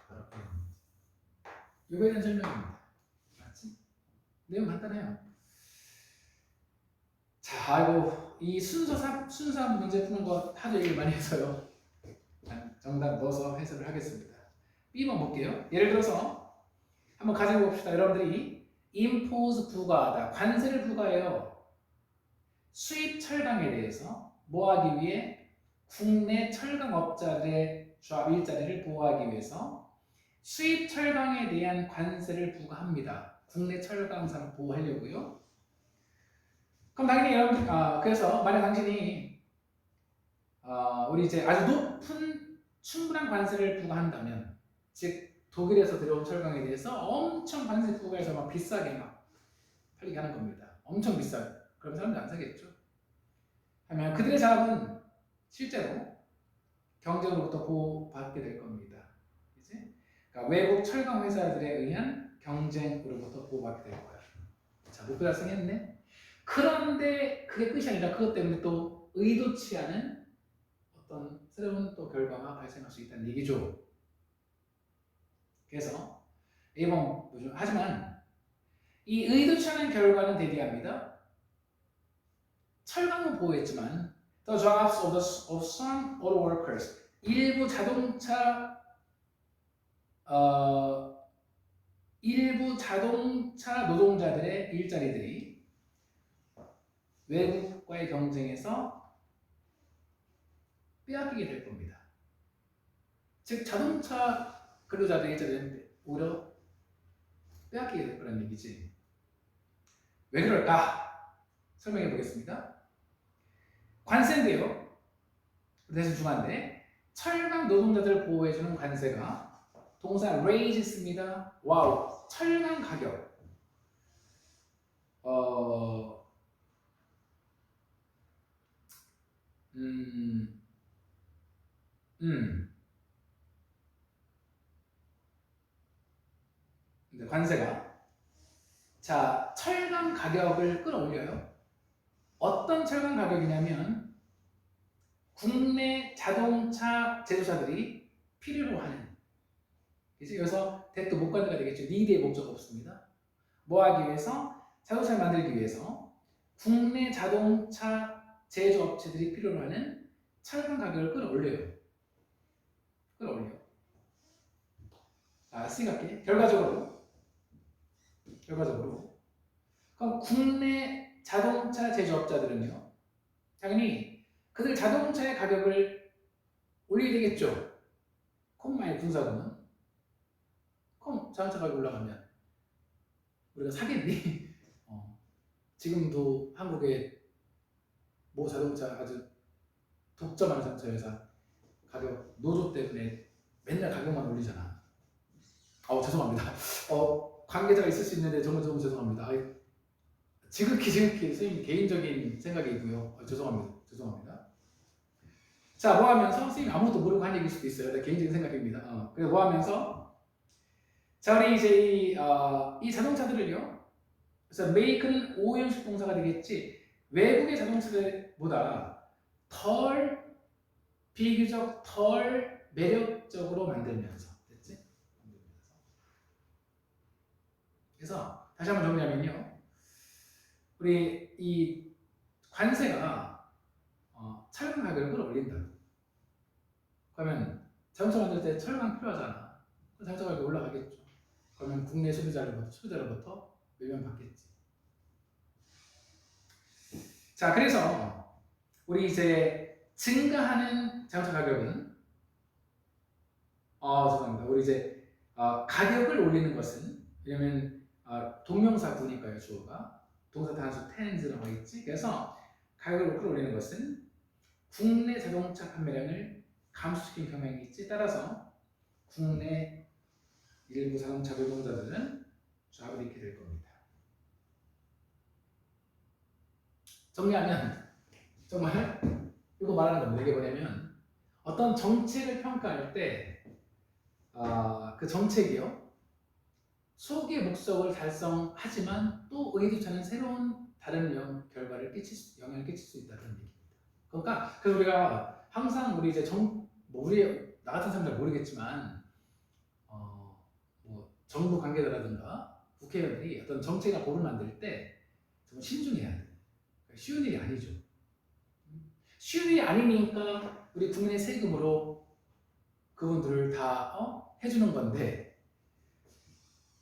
바로 이거에 대한 설명입니다. 맞지? 내용 간단해요. 자, 아이고 이 순수한 문제 푸는 거 하도 얘기를 많이 해서요. 정답 넣어서 해석을 하겠습니다. B번 볼게요. 예를 들어서 한번 가정해 봅시다. 여러분들이 impose 부과하다, 관세를 부과해요. 수입 철강에 대해서 뭐 하기 위해? 국내 철강업자들의 조합 일자리를 보호하기 위해서 수입 철강에 대한 관세를 부과합니다. 국내 철강 산업 보호하려고요. 그럼 당연히 여러분들, 그래서 만약 당신이 우리 이제 아주 높은 충분한 관세를 부과한다면, 즉 독일에서 들어온 철강에 대해서 엄청 관세 부과해서 막 비싸게 막 팔리게 하는 겁니다. 엄청 비싸게. 그럼 사람들 안 사겠죠. 하면 그들의 자업은 실제로 경쟁으로부터 보호받게 될 겁니다. 이제 그러니까 외국 철강 회사들에 의한 경쟁으로부터 보호받게 될 거야. 자, 목표 달성했네. 그런데 그게 끝이 아니라 그것 때문에 또 의도치 않은 어떤 새로운 또 결과가 발생할 수 있다는 얘기죠. 그래서 A번 보죠. 하지만 이 의도치 않은 결과는 대비합니다. 철강은 보호했지만 the jobs of some auto workers, 일부 자동차 노동자들의 일자리들이 외국과의 경쟁에서 빼앗기게 될 겁니다. 즉 자동차 근로자들의 일자리는 오히려 빼앗기게 될 거라는 얘기지. 왜 그럴까? 설명해 보겠습니다. 관세인데요. 대신 중요한데 철강 노동자들을 보호해주는 관세가 동사 raise입니다. 와우, 철강 가격. 관세가 자 철강 가격을 끌어올려요. 어떤 철강 가격이냐면 국내 자동차 제조사들이 필요로 하는, 이제 여기서 대도 목관대가 되겠죠. 니드의 목적 없습니다. 뭐 하기 위해서? 자동차를 만들기 위해서 국내 자동차 제조업체들이 필요로 하는 철강 가격을 끌어올려요. 자, 생각해. 결과적으로 그럼 국내 자동차 제조업자들은요, 당연히 그들 자동차의 가격을 올리게 되겠죠. 콤마의 분사구는. 그럼 자동차 가격이 올라가면 우리가 사겠니? 지금도 한국의 모 자동차 아주 독점하는 자동차 회사 가격 노조 때문에 맨날 가격만 올리잖아. 죄송합니다. 관계자가 있을 수 있는데 정말 죄송합니다. 지극히 선생님 개인적인 생각이고요. 죄송합니다. 자, 뭐 하면서 선생님 아무것도 모르고 한 얘기일 수도 있어요. 내 개인적인 생각입니다. 그래서 뭐 하면서 자, 우리 이제 이 자동차들을요. 그래서 make는 오형식 동사가 되겠지. 외국의 자동차들보다 비교적 덜 매력적으로 만들면서, 됐지? 그래서 다시 한번 정리하면요, 우리 이 관세가 철강 가격을 끌어올린다. 그러면 자동차 만들 때 철강 필요하잖아. 자동차 가격이 올라가겠죠. 그러면 국내 소비자로부터 외면받겠지. 자, 그래서 우리 이제 증가하는 자동차 가격은 죄송합니다. 우리 이제 가격을 올리는 것은, 왜냐면 동명사 구니까요, 주어가 동사 단수 tens라고 있지. 그래서 가격을 끌어올리는 것은 국내 자동차 판매량을 감소시킨 경향이 있지. 따라서 국내 일부 자동차 노동자들은 잡을 잃게 될 겁니다. 정리하면 정말 이거 말하는 겁니다. 이게 뭐냐면 어떤 정책을 평가할 때 그 정책이요, 소기의 목적을 달성하지만 또 의도치 않은 새로운 다른 영향을 끼칠 수 있다는 얘기입니다. 그러니까 그래서 우리가 항상 우리 이제 우리 나 같은 사람들 모르겠지만 뭐 정부 관계자라든가 국회의원들이 어떤 정책이나 법을 만들 때 정말 신중해야 돼. 쉬운 일이 아니죠. 쉬운 일이 아니니까 우리 국민의 세금으로 그분들을 다 해주는 건데,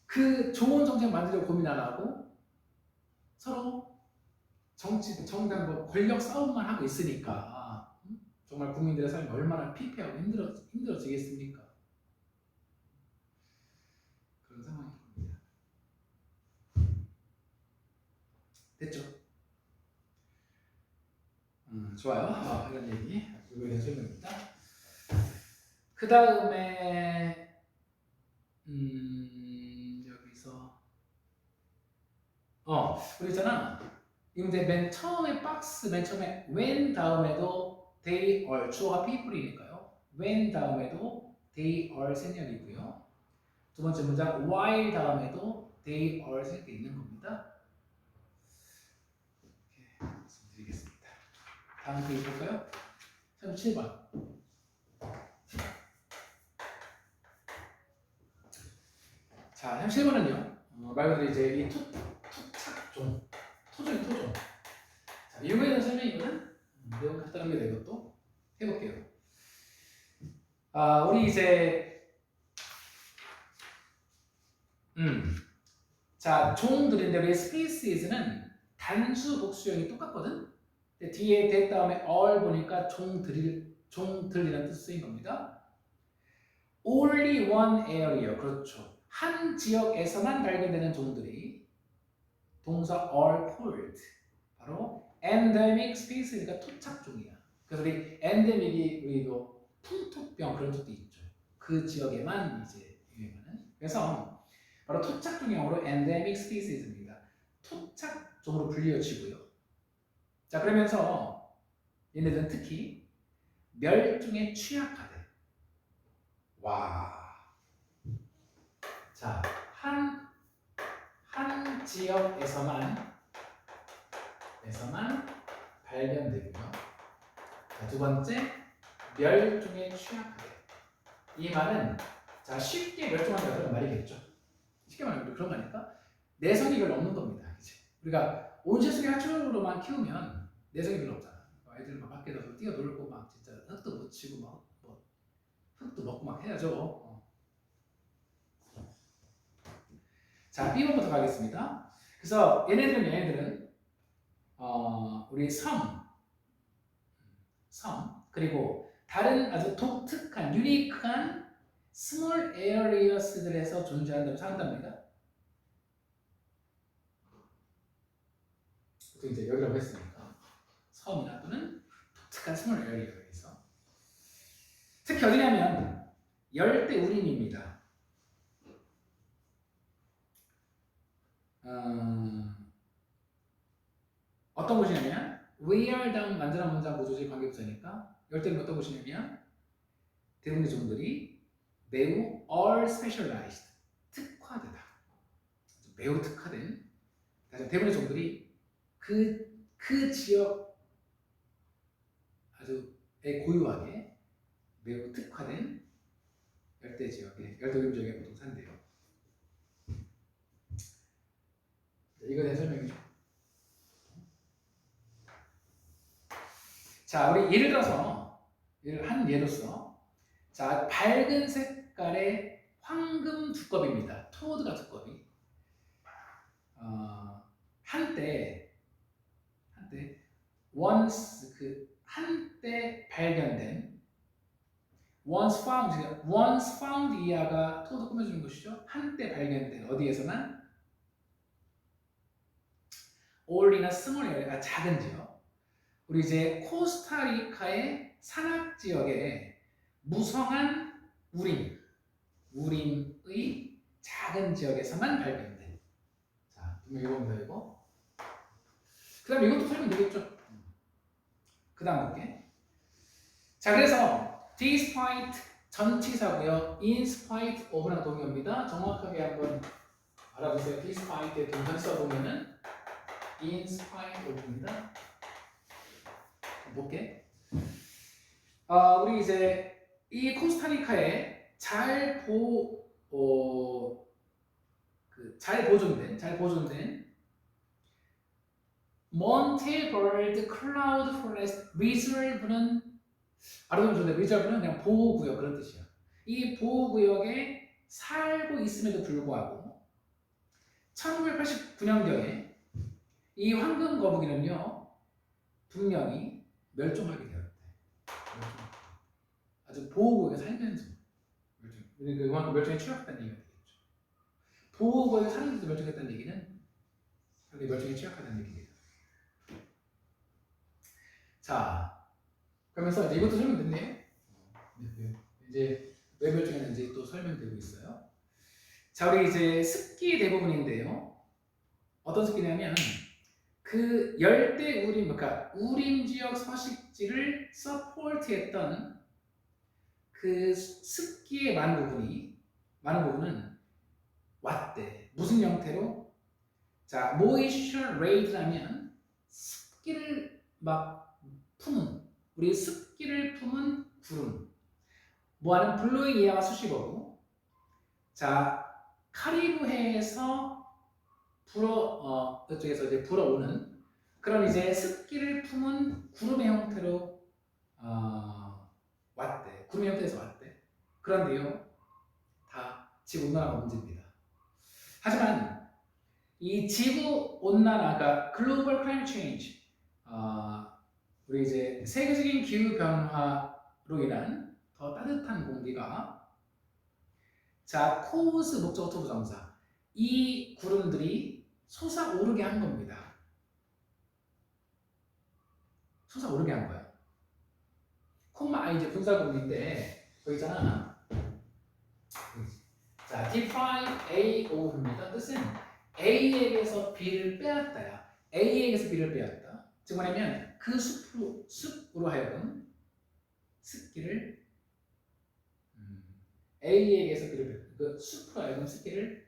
그 좋은 정책 만들려고 고민 안 하고 서로 정당 권력 싸움만 하고 있으니까 정말 국민들의 삶이 얼마나 피폐하고 힘들어지겠습니까? 그런 상황인 겁니다. 됐죠? 좋아요. 이런 얘기 이거에 대한 설명입니다. 그 다음에 여기서 우리 있잖아. 이제 맨 처음에 when 다음에도 they are, 주어가 people이니까요. when 다음에도 they are 생략이고요. 두 번째 문장 while 다음에도 they are 생략이 있는 겁니다. 이렇게 말씀드리겠습니다. 다음 페이지 볼까요? 37번. 자, 37번은요. 말 그대로 이제 이 토착종, 토종. 자, 이거에 대한 설명이거든. 내용 간단합니다. 이것도 해볼게요. 우리 이제 자, 종들인데 우리 species는 단수 복수형이 똑같거든. 근데 뒤에 that 다음에 all 보니까 종들이라는 뜻 쓰인 겁니다. Only one area, 그렇죠. 한 지역에서만 발견되는 종들이 동사 are called, 바로 endemic species, 그러니까 토착종이야. 그래서 우리 endemic이 우리도 풍토병 그런 적도 있죠. 그 지역에만 이제 유행하는. 그래서 바로 토착종형으로 endemic species입니다. 토착종으로 불리워지고요. 자, 그러면서 얘네들은 특히 멸종에 취약하대. 와. 자, 한 지역에서만 발견되고요. 자, 두 번째, 멸종에 취약하대. 이 말은 자, 쉽게 멸종한다 그런 말이겠죠. 쉽게 말하면 그런 거니까 내성이 별로 없는 겁니다. 그치? 우리가 온실속의 하초로만 키우면 내성이 별로 없잖아. 애들 막 밖에 나서 뛰어놀고 막 진짜 흙도 묻히고 막 흙도 먹고 막 해야죠. 자, B번부터 가겠습니다. 그래서 얘네들은 우리 섬 그리고 다른 아주 독특한 유니크한 스몰 에어리어스들에서 존재한다고 생각합니다. 보통 이제 여기라고 했으니까 섬이나 또는 독특한 스몰 에어리어에서, 특히 어디냐면 열대 우림입니다. 어떤 곳이냐면 where 다음 만드는 문장 구조적 관계부사니까 열대는 어떤 곳이냐면 대부분의 종들이 매우 are specialized, 매우 특화된, 대부분의 종들이 그 지역 아주 고유하게 매우 특화된 열대 지역에, 열대우림 지역에 보통 산대요. 이거에 대한 설명이죠. 자, 우리 예를 들어서, 한 예로서, 자, 밝은 색깔의 황금 두꺼비입니다. 토드가 두꺼비. 한때 발견된 once found 이하가 토드 꾸며주는 것이죠. 한때 발견된 어디에서나 올리나 스몰 작은 지역. 우리 이제 코스타리카의 산악 지역에 무성한 우림의 작은 지역에서만 발견된. 자, 이겁니다, 이거. 그 다음에 이것도 설명 되겠죠? 그 다음 볼게. 자, 그래서 despite 전치사고요. in spite of랑 동의어입니다. 정확하게 한번 알아보세요. despite의 동사 써보면은 in spite of입니다. 볼게. 우리 이제 이 코스타리카에 잘 보존된 몬테버드 클라우드 포레스트 리저브는 알아두면 좋은데 리저브는 그냥 보호구역 그런 뜻이야. 이 보호구역에 살고 있음에도 불구하고 1989년경에 이 황금 거북이는요 분명히 멸종하게 되었대. 아주 보호구역에 살면서 멸종에 취약했다는 얘기가 되겠죠. 보호구역에 사는데도 멸종했다는 얘기는 상당히 멸종에 취약하다는 얘기입니다. 자, 그러면서 이제 이것도 설명됐네요. 이제 왜 멸종했는지 또 설명되고 있어요. 자, 우리 이제 습기 대부분인데요. 어떤 습기냐면 그 열대 우림, 그러니까 우림 지역 서식지를 서포트했던 그 습기의 많은 부분은 왔대. 무슨 형태로? 자, moisture raid라면 습기를 막 품은, 우리 습기를 품은 구름. 뭐하는 블로잉 이하가 수식어고, 자, 카리브해에서 그쪽에서 이제 불어오는 그런 이제 습기를 품은 구름의 형태로 왔대. 구름의 형태에서 왔대. 그런데요, 다 지구 온난화가 문제입니다. 하지만 이 지구 온난화가 글로벌 클라이밋 체인지, 우리 이제 세계적인 기후 변화로 인한 더 따뜻한 공기가, 자, 코우스 목적어 투부 정사, 이 구름들이 솟아오르게 한 겁니다. 솟아오르게 한 거야. 콤마 이제 분사구문인데 여기 있잖아. 자, deprive A of입니다. 뜻은 A에게서 B를 빼앗다야. A에게서 B를 빼앗다. 즉 뭐냐면 그 숲으로 하여금 습기를 A에게서 B를 그 숲으로 하여금 습기를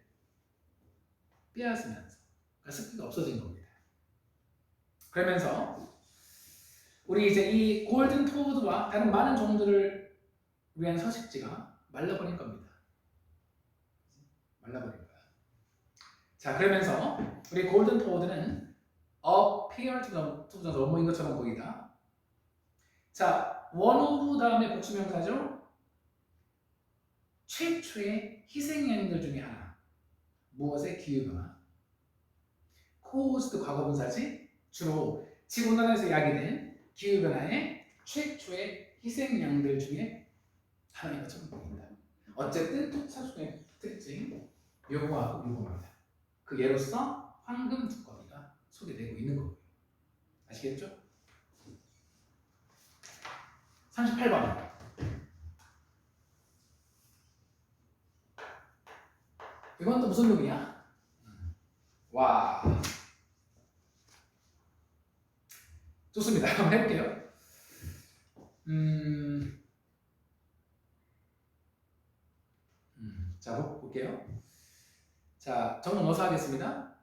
빼앗으면서 그러니까 습기가 없어진 겁니다. 그러면서 우리 이제 이 골든 토드와 다른 많은 종들을 위한 서식지가 말라버린 겁니다. 말라버린 거야. 자, 그러면서 우리 골든 토드는 appear to the 원모인 것처럼 보이다. 자, 원오브 다음에 복수명사죠. 최초의 희생양들 중에 하나. 무엇의 기후변화. caused 과거분사지. 주로 지구온난화에서 야기된 기후변화의 최초의 희생양들 중에 하나인 것처럼 보인다. 어쨌든 토차수의 특징 요거하고 요거입니다. 그 예로서 황금 두꺼비가 소개되고 있는 거고요. 아시겠죠? 38번. 이건 또 무슨 놈이야? 와. 좋습니다. 한번 해볼게요. 자, 볼게요. 자, 정문 어서 하겠습니다.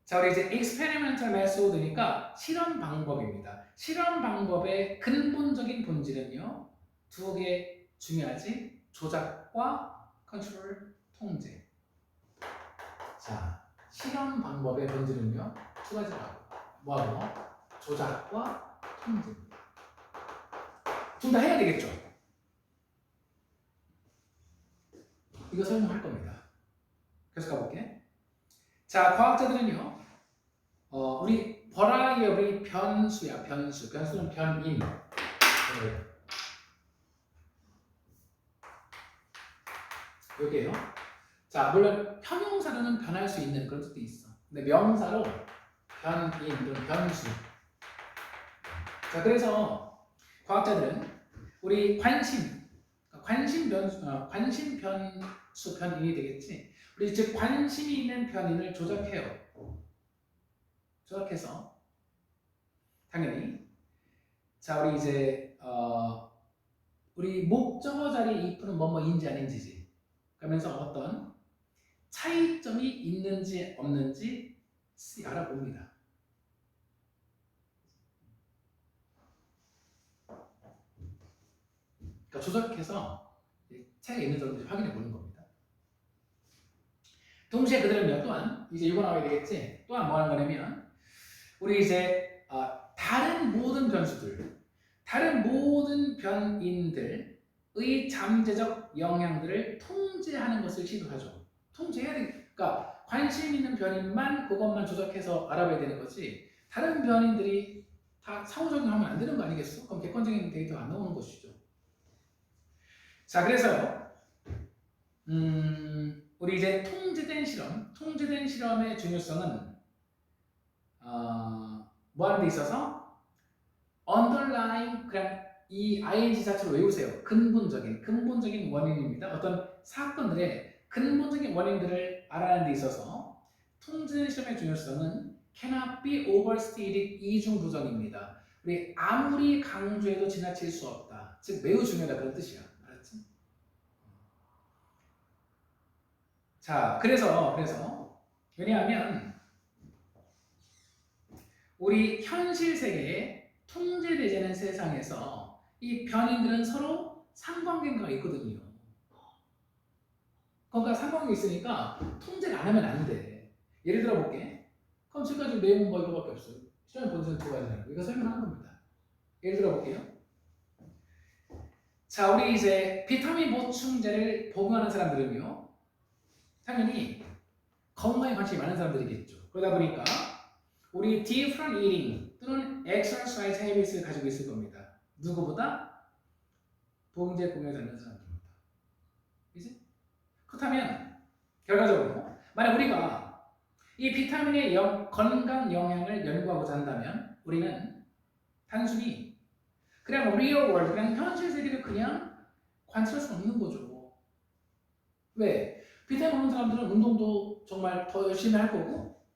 자, 우리 이제 experimental method니까 실험 방법입니다. 실험 방법의 근본적인 본질은요, 두 개 중요하지. 조작과 컨트롤, 통제. 자, 실험 방법의 본질은요, 두 가지라고. 뭐하고? 조작과 통제입니다. 둘 다 해야 되겠죠? 이거 설명할 겁니다. 계속 가볼게. 자, 과학자들은요, 우리 버라이어블이 변수야, 변수. 변수는 변인. 여기에요. 자, 물론 형용사로는 변할 수 있는 그런 뜻도 있어. 근데 명사로 변인 또는 변수. 자, 그래서 과학자들은 우리 관심 변수, 관심 변수 변인이 되겠지. 우리 즉 관심이 있는 변인을 조작해요. 조작해서 당연히 자, 우리 이제 우리 목적어 자리에 if는 뭐뭐인지 아닌지지. 그러면서 어떤 차이점이 있는지 없는지 알아봅니다. 그러니까 조작해서 차이가 있는지 없는지 확인해 보는 겁니다. 동시에 그들은요, 또한 이제 이거 나와야 되겠지. 또한 뭐 하는 거냐면 우리 이제 다른 모든 변수들, 다른 모든 변인들의 잠재적 영향들을 통제하는 것을 시도하죠. 통제해야 돼. 그러니까 관심 있는 변인만 그것만 조작해서 알아봐야 되는 거지. 다른 변인들이 다 상호작용하면 안 되는 거 아니겠어? 그럼 객관적인 데이터가 안 나오는 것이죠. 자, 그래서 우리 이제 통제된 실험의 중요성은 뭐 하는 데 있어서 underlying 그냥 이 ing 자체로 외우세요. 근본적인 원인입니다. 어떤 사건들의 근본적인 원인들을 알아내는 데 있어서 통제된 실험의 중요성은 cannot be overstated 이중 부정입니다. 우리 아무리 강조해도 지나칠 수 없다. 즉 매우 중요하다 그런 뜻이야. 알았지? 자, 그래서 왜냐하면 우리 현실 세계에 통제되지 않은 세상에서 이 변인들은 서로 상관관계가 있거든요. 그러니까 상관관계 있으니까 통제를 안 하면 안 돼. 예를 들어 볼게. 그럼 지금까지 내용은 뭐 이거밖에 없어요. 실험의 본질은 두 가지라는 거. 이거 설명하는 겁니다. 예를 들어 볼게요. 자, 우리 이제 비타민 보충제를 복용하는 사람들은요, 당연히 건강에 관심이 많은 사람들이겠죠. 그러다 보니까 우리 different eating 또는 exercise habits를 가지고 있을 겁니다. 누구보다 보험제 공유하지 않는 사람들입니다. 그치? 그렇다면 결과적으로 만약 우리가 이 비타민의 건강 영향을 연구하고자 한다면 우리는 단순히 그냥 real world, 그냥 현실 세계를 그냥 관찰할 수 없는 거죠. 왜? 비타민 먹는 사람들은 운동도 정말 더 열심히 할 거고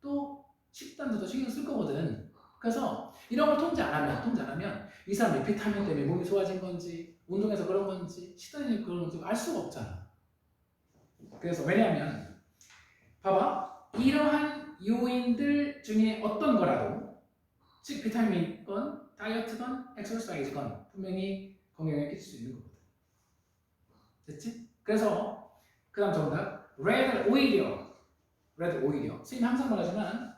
또 식단도 더 신경 쓸 거거든. 그래서 이런 걸 통제 안 하면 이 사람이 비타민 때문에 몸이 좋아진 건지 운동해서 그런 건지 식단이 그런 건지 알 수가 없잖아. 그래서 왜냐하면 봐봐, 이러한 요인들 중에 어떤 거라도 즉 비타민이건 다이어트건 엑서사이즈건 분명히 건강에 끼칠 수 있는 거거든. 됐지? 그래서 그 다음 정답 rather 오히려 선생님 항상 말하지만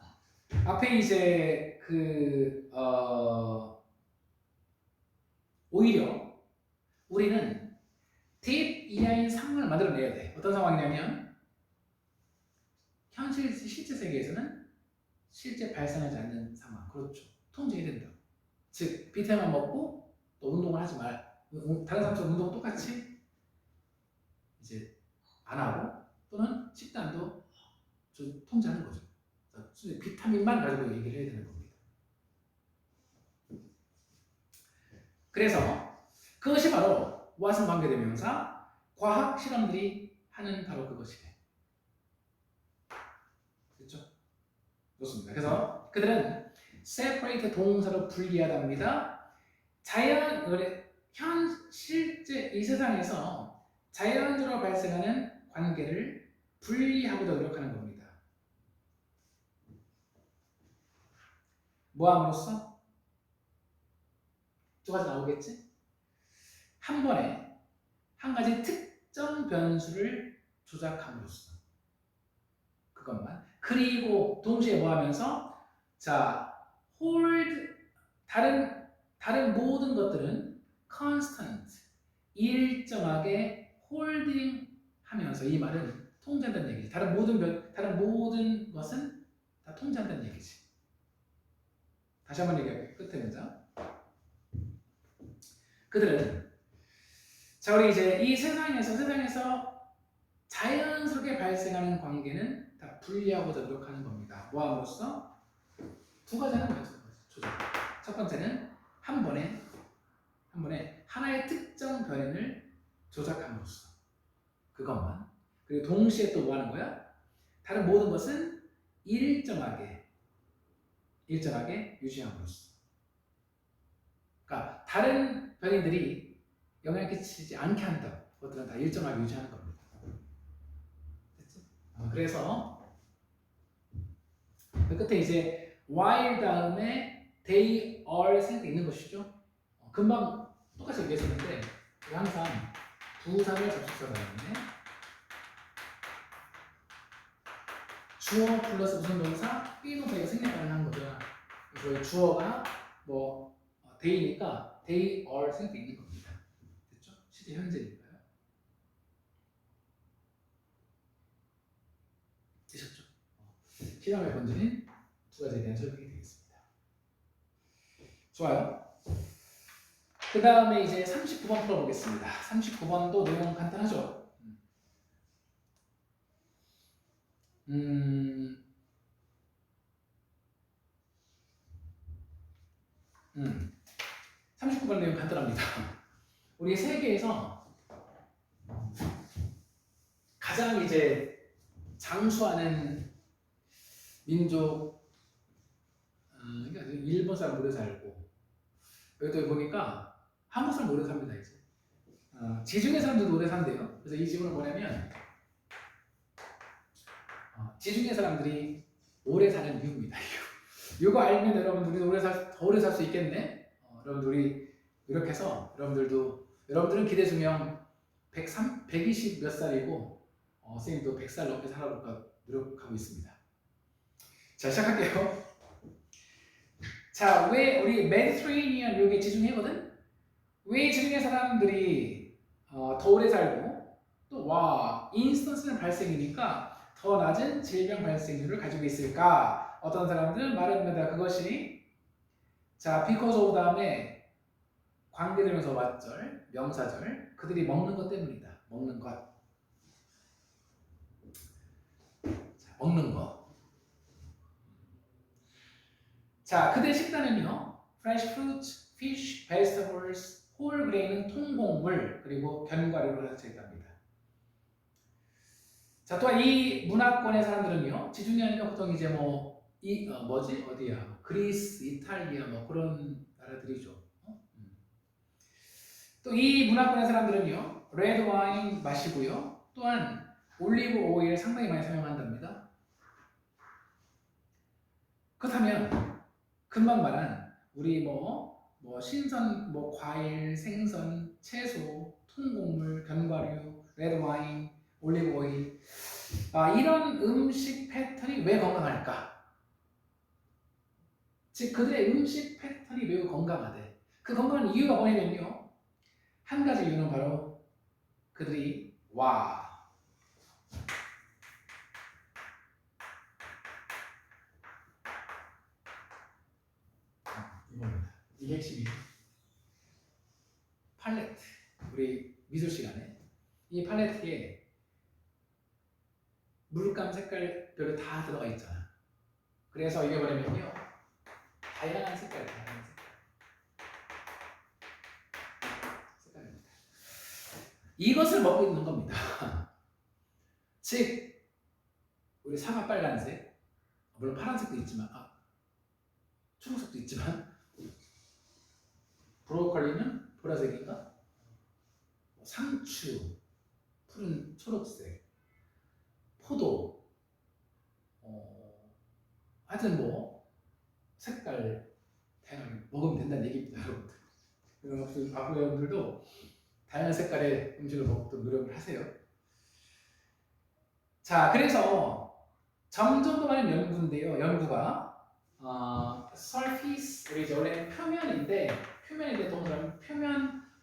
앞에 이제 오히려 우리는 deep 이하인 상황을 만들어내야 돼. 어떤 상황이냐면 실제 세계에서는 실제 발생하지 않는 상황. 그렇죠. 통제해야 된다. 즉 비타민 먹고 또 운동을 하지 말. 다른 사람처럼 운동 똑같이 이제 안 하고 또는 식단도 좀 통제하는 거죠. 비타민만 가지고 얘기를 해야 되는 겁니다. 그래서 그것이 바로 what은 관계대명사, 과학 실험들이 하는 바로 그것이래. 됐죠? 좋습니다. 그래서 그들은 separate 동사로 분리하답니다. 실제 이 세상에서 자연적으로 발생하는 관계를 분리하고자 노력하는 겁니다. 뭐 함으로써? 두 가지 나오겠지? 한 번에 한 가지 특정 변수를 조작함으로써 그것만. 그리고 동시에 뭐 하면서 자, hold 다른 모든 것들은 constant 일정하게 홀딩 하면서 이 말은 통제한다는 얘기지. 다른 모든 것은 다 통제한다는 얘기지. 다시 한번 얘기할게요. 끝에 문장. 그들은 자 우리 이제 이 세상에서 자연스럽게 발생하는 관계는 다 분리하고자 노력하는 겁니다. 뭐 함으로써? 두 가지 하는 거예요. 조작. 첫 번째는 한 번에 하나의 특정 변인을 조작함으로써 그것만. 그리고 동시에 또 뭐 하는 거야? 다른 모든 것은 일정하게 유지함으로써. 그러니까 다른 변이들이 영향을 끼치지 않게 한다. 그것들은 다 일정하게 유지하는 겁니다. 됐지? 그래서 그 끝에 이제 while 다음에 they are 생각이 있는 것이죠. 금방 똑같이 얘기했었는데 항상 부사절 접속사가 있네. 주어 플러스 무슨 동사 비동사가 생략 가능한 거죠. 그래서 주어가 뭐 they니까 they are 생각이 있는 겁니다. 됐죠? 시제 현재니까요. 되셨죠? 시장의 본질인 두 가지에 대한 설명이 되겠습니다. 좋아요. 그 다음에 이제 39번 풀어보겠습니다. 39번도 내용 간단하죠? 39번 내용 간단합니다. 우리 세계에서 가장 이제 장수하는 민족, 일본 사람 오래 살고 여기 보니까 한국 사람 오래 삽니다 이제. 지중해 사람들도 오래 산대요. 그래서 이 질문은 뭐냐면 지중해 사람들이 오래 사는 이유입니다. 이거 알면 여러분들이 더 오래 살 수 있겠네. 여러분들이 노력해서 여러분들은 기대 수명 120 몇 살이고 선생님도 100살 넘게 살아볼까 노력하고 있습니다. 자 시작할게요. 자 왜 우리 메디트레이니언 여기 지중해거든? 왜 지중해 사람들이 더 오래 살고 또 인스턴스는 발생이니까 더 낮은 질병 발생률을 가지고 있을까? 어떤 사람들은 말합니다. 그것이 자 because of 다음에 관계되면서 맞절, 명사절 그들이 먹는 것 때문이다. 먹는 것. 자, 먹는 것. 자 그들 식단은요. fresh fruits, fish, vegetables, whole grain은 통곡물 그리고 견과류로 되어 있답니다. 자 또한 이 문화권의 사람들은요. 지중해 아니면 보통 이제 어디야? 그리스, 이탈리아 뭐 그런 나라들이죠. 또 이 문화권의 사람들은요. 레드 와인 마시고요. 또한 올리브 오일 상당히 많이 사용한답니다. 그렇다면 금방 말한 우리 신선 과일, 생선, 채소, 통곡물, 견과류, 레드 와인, 올리브 오일 이런 음식 패턴이 왜 건강할까? 즉 그들의 음식 패턴이 매우 건강하대. 그 건강한 이유가 뭐냐면요. 한 가지 이유는 바로 그들이 이겁니다. 이게 핵심이에요. 팔레트. 우리 미술 시간에 이 팔레트에 물감 색깔별로 다 들어가 있잖아. 그래서 이게 뭐냐면요. 다양한 색깔입니다. 이것을 먹고 있는 겁니다. 즉 우리 사과 빨간색, 물론 파란색도 있지만 초록색도 있지만 브로콜리는 보라색인가? 상추 푸른 초록색, 포도, 하여튼 뭐 색깔 다양하게 먹으면 된다는 얘기입니다, 여러분들. 여러분들 앞으로 여러분들도 다양한 색깔의 음식을 먹도록 노력을 하세요. 자, 그래서 점점 더 많은 연구인데요. 연구가 surface, 우리 원래 표면인데 동그라미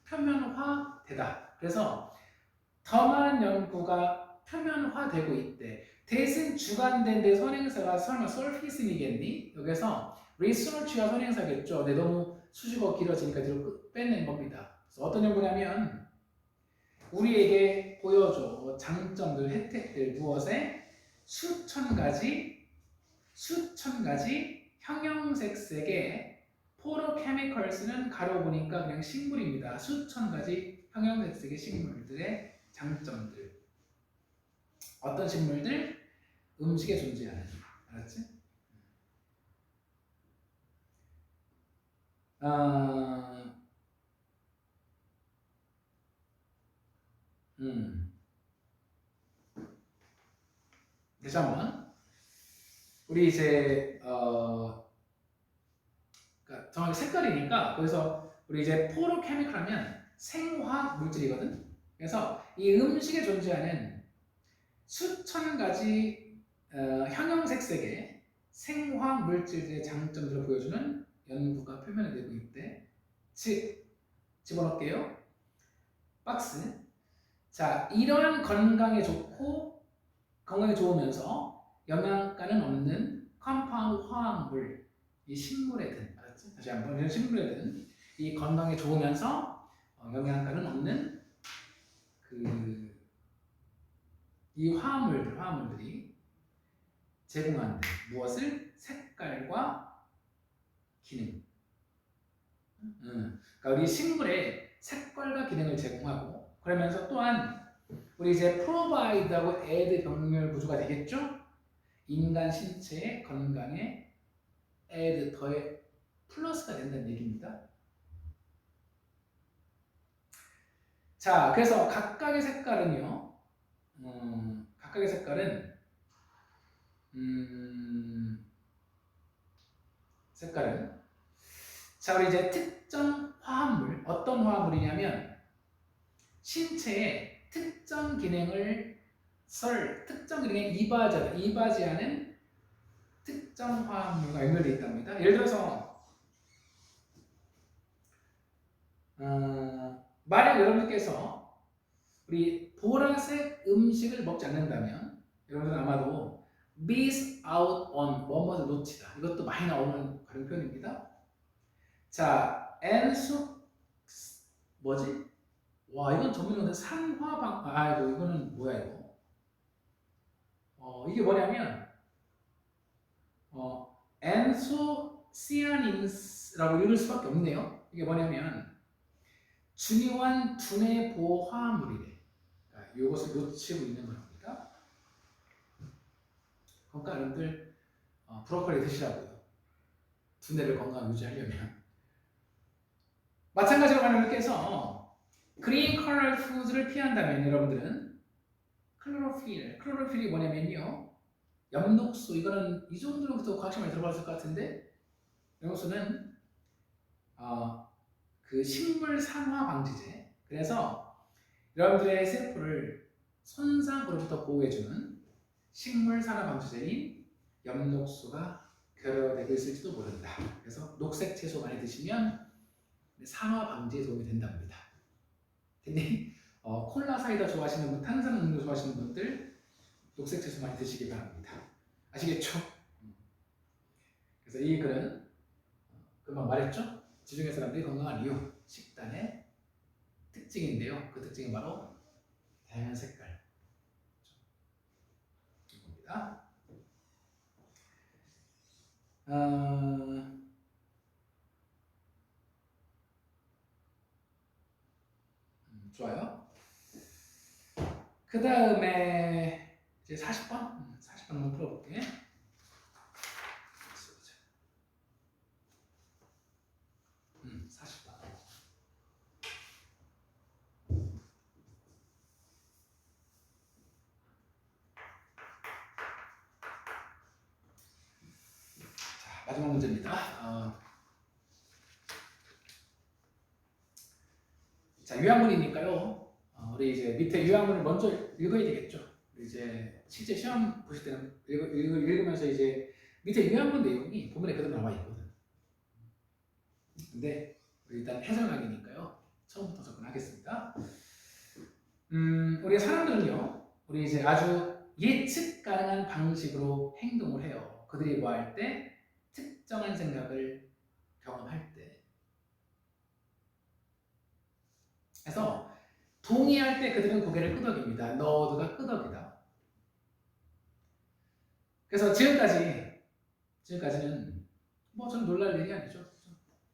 표면화되다. 그래서 더 많은 연구가 표면화되고 있대. 대신 주관된데 선행사가 설마 surface이겠니? 여기서 research가 선행사겠죠. 근데 너무 수식어가 길어지니까 뒤로 빼낸 겁니다. 그래서 어떤 연구냐면 우리에게 보여줘 장점들, 혜택들 무엇에 수천 가지 형형색색의 포토케미컬스는 가로 보니까 그냥 식물입니다. 수천 가지 형형색색의 식물들의 장점들. 어떤 식물들? 음식에 존재하는. 알았지? 다시 한번. 우리 이제 그러니까 정확히 색깔이니까 그래서 우리 이제 포토케미컬 하면 생화학 물질이거든. 그래서 이 음식에 존재하는 수천 가지 형형색색의 생화학 물질들의 장점들을 보여주는 연구가 표면에 되고 있대. 즉 집어넣을게요. 박스. 자, 이러한 건강에 좋으면서 영양가는 없는 컴파운드 화학물, 이 식물에 든, 알았지? 다시 한번 이런 식물에 든 이 건강에 좋으면서 영양가는 없는 이 화합물들이 제공하는 무엇을? 색깔과 기능. 그러니까 우리 식물에 색깔과 기능을 제공하고 그러면서 또한 우리 이제 provide하고 add 병렬 구조가 되겠죠? 인간 신체의 건강에 add 더해 플러스가 된다는 얘기입니다. 자, 그래서 각각의 색깔은 자, 우리 이제 특정 화합물, 어떤 화합물이냐면 신체의 특정 기능에 이바지하는 특정 화합물과 연결되어 있답니다. 예를 들어서 만약 여러분께서 우리 보라색 음식을 먹지 않는다면 여러분은 아마도 miss out on 뭐뭐를 놓치다. 이것도 많이 나오는 그런 표현입니다. 자, 뭐지? 와, 이건 전문용어인데 산화방. 아이고, 이거는 뭐야 이거? 이게 뭐냐면 엔소시아닌스라고 읽을 수밖에 없네요. 이게 뭐냐면 중요한 두뇌 보호 화합물이래. 이것을 놓치고 있는 겁니다. 그러니까 여러분들 브로콜리 드시라고요. 두뇌를 건강 유지하려면. 마찬가지로 여러분께서 그린 컬러 푸드를 피한다면 여러분들은 클로로필이 뭐냐면요. 엽록소, 이거는 이 정도로부터 과학시 많이 들어봤을 것 같은데 엽록소는 그 식물 산화 방지제. 그래서 여러분들의 세포를 손상으로부터 보호해주는 식물 산화 방지제인 엽록소가 결여되고 있을지도 모른다. 그래서 녹색 채소 많이 드시면 산화 방지에 도움이 된답니다. 근데 콜라 사이다 좋아하시는 분, 탄산음료 좋아하시는 분들 녹색 채소 많이 드시기 바랍니다. 아시겠죠? 그래서 이 글은 금방 말했죠? 지중해 사람들이 건강한 이유, 식단의 특징인데요. 그 특징이 바로 다양한 색깔. 이겁니다. 좋아요. 그 다음에 이제 40번? 40번 한번 풀어볼게. 40번. 마지막 문제입니다. 자, 요약문이니까요. 우리 이제 밑에 요약문을 먼저 읽어야 되겠죠. 이제 실제 시험 보실 때는 읽으면서 이제 밑에 요약문 내용이 본문에 그대로 나와 있거든. 근데 우리 일단 해설하기니까요. 처음부터 접근하겠습니다. 우리 사람들은요, 우리 이제 아주 예측 가능한 방식으로 행동을 해요. 그들이 뭐 할 때? 특정한 생각을 경험할 때. 그래서 동의할 때 그들은 고개를 끄덕입니다. 너드가 끄덕이다. 그래서 지금까지는 뭐 좀 놀랄 일이 아니죠.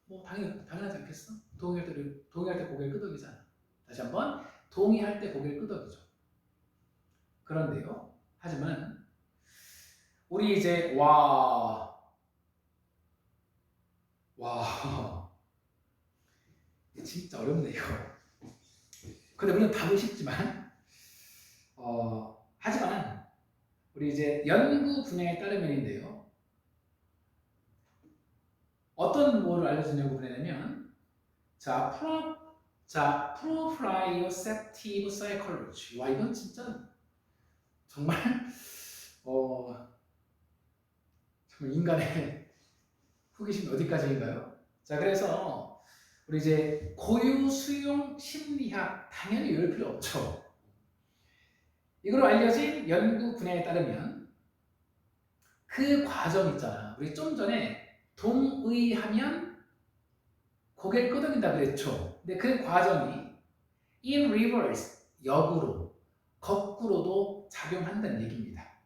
뭐 당연하지 않겠어? 동의할 때 고개를 끄덕이잖아. 다시 한번 동의할 때 고개를 끄덕이죠. 그런데요. 하지만 우리 이제 이게 진짜 어렵네요. 근데 물론 답은 쉽지만 하지만 우리 이제 연구 분야에 따르면인데요. 어떤 뭐를 알려주냐고 그러냐면 proprioceptive psychology. 와, 이건 진짜 정말 정말 인간의 호기심이 어디까지인가요? 자, 그래서 우리 이제 고유 수용 심리학 당연히 외울 필요 없죠. 이걸로 알려진 연구 분야에 따르면 그 과정 있잖아. 우리 좀 전에 동의하면 고개를 끄덕인다 그랬죠. 근데 그 과정이 in reverse, 역으로, 거꾸로도 작용한다는 얘기입니다.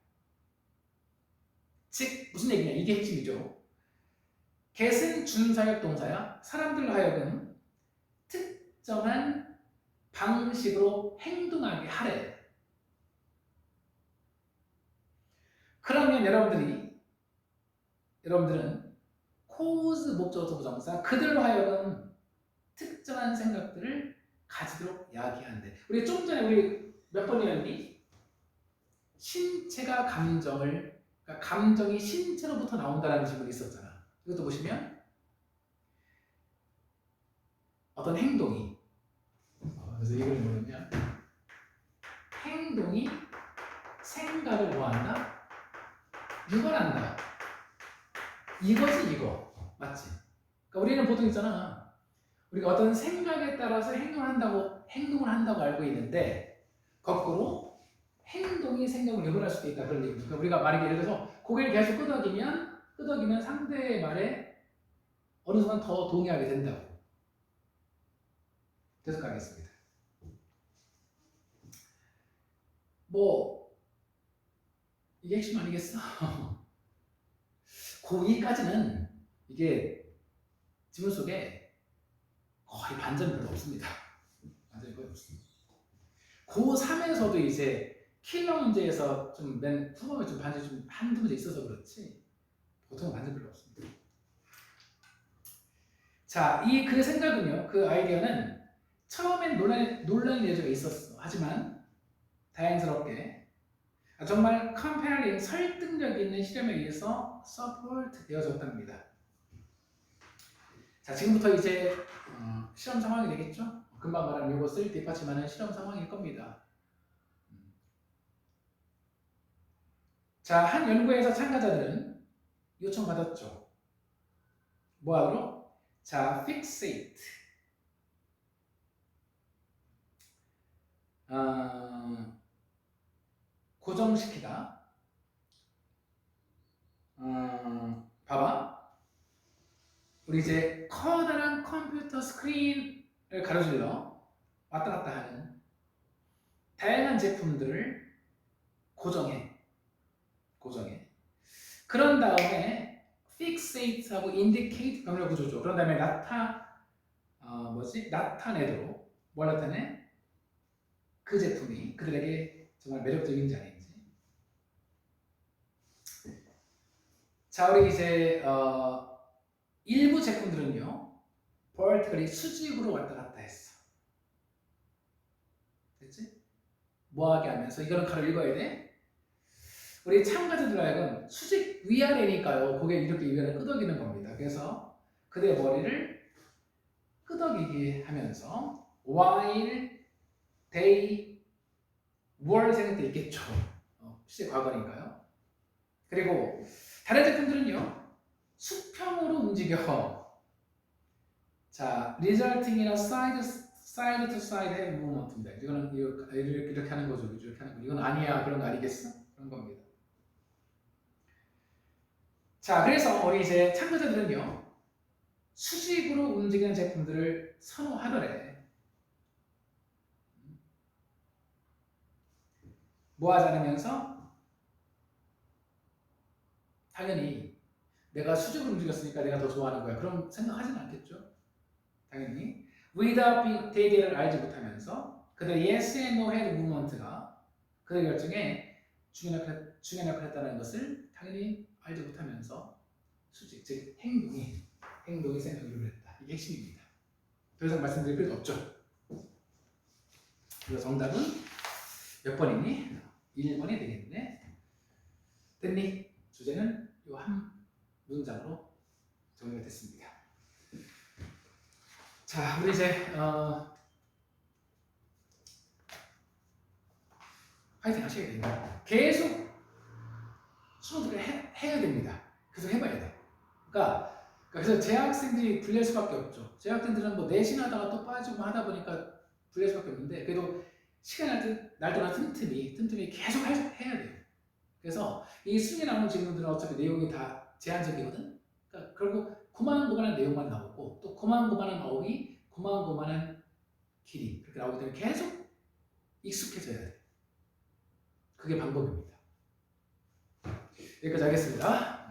즉 무슨 얘기냐? 이게 핵심이죠. get은 준사역 동사야. 사람들로 하여금 특정한 방식으로 행동하게 하래. 그러면 여러분들은 cause 목적어 부정사 그들로 하여금 특정한 생각들을 가지도록 야기한대. 우리 좀 전에 우리 몇 번이었니? 신체가 그러니까 감정이 신체로부터 나온다라는 질문이 있었잖아. 이것도 보시면 어떤 행동이 그래서 이걸 뭐냐면 행동이 생각을 뭐한다? 유발한다. 이거지 이거. 맞지? 그러니까 우리는 보통 있잖아. 우리가 어떤 생각에 따라서 행동을 한다고 알고 있는데 거꾸로 행동이 생각을 유발할 수도 있다. 그런 얘기죠. 그러니까 우리가 만약에 예를 들어서 고개를 계속 끄덕이면 상대의 말에 어느 순간 더 동의하게 된다고. 계속 가겠습니다. 뭐 이게 핵심 아니겠어? 고2까지는 이게 지문 속에 거의 반전이 별로 없습니다. 반전이 거의 없습니다. 고3에서도 이제 킬러 문제에서 좀 맨 후반에 좀 반전이 좀 한두 문제 있어서 그렇지 보통은 반전 별로 없습니다. 자, 그 생각은요, 그 아이디어는 처음엔 논란의 여지가 있었어. 하지만 다행스럽게 정말 컴페어링 설득력 있는 실험에 의해서 서포트 되어졌답니다. 자, 지금부터 이제 실험 상황이 되겠죠? 금방 말한 이것을 뒷받침하는 실험 상황일 겁니다. 자, 한 연구에서 참가자들은 요청받았죠. 뭐하러? 자, fixate. 고정시키다. 봐봐. 우리 이제 커다란 컴퓨터 스크린을 가로질러 왔다 갔다 하는 다양한 제품들을 고정해. 그런 다음에 fixate하고 indicate 병렬 구조죠. 그런 다음에 나타내도록 뭘 나타내? 그 제품이 그들에게 정말 매력적인지 아닌지. 자, 우리 이제 일부 제품들은요, vertically 수직으로 왔다 갔다 했어. 됐지? 뭐하게 하면서 이거는 가로 읽어야 돼. 우리 참가자들 하여금 수직 위아래니까요. 고개 이렇게 위아래 끄덕이는 겁니다. 그래서 그대의 머리를 끄덕이게 하면서 while they were 생길 때 있겠죠. 시제 과거니까요. 그리고 다른 제품들은요. 수평으로 움직여. 자, resulting in a side to side head movement입니다. 이거는 이렇게 하는 거죠. 이렇게 하는 거. 이건 아니야. 그런 거 아니겠어? 그런 겁니다. 자, 그래서 우리 이제 참가자들은요. 수직으로 움직이는 제품들을 선호하더래. 뭐 하지 않으면서 당연히 내가 수직으로 움직였으니까 내가 더 좋아하는 거야. 그런 생각하지는 않겠죠. 당연히 without 대개를 알지 못하면서 그들의 yes and no head movement가 그들의 결정에 중요한 역할을 했다는 것을 당연히 알지 못하면서 수직, 즉 행동이 생각을 했다. 이게 핵심입니다. 더 이상 말씀드릴 필요도 없죠. 그래서 정답은 몇 번이니? 1번이 되겠네. 됐니? 주제는 이 한 문장으로 정리가 됐습니다. 자, 우리 이제 파이팅 하셔야 됩니다. 계속 수업을 해야 됩니다. 계속 해봐야 돼. 그래서 재학생들이 불리할 수밖에 없죠. 재학생들은 뭐 내신하다가 또 빠지고 하다 보니까 불리할 수밖에 없는데 그래도 시간 날짜나 틈틈이 계속 해야 돼요. 그래서 이 수능에 나오는 질문들은 어차피 내용이 다 제한적이거든. 그러니까 결국 고만고만한 내용만 나오고 또 고만고만한 어휘, 고만고만한 길이 그렇게 나오기 때문에 계속 익숙해져야 돼. 그게 방법입니다. 여기까지 하겠습니다.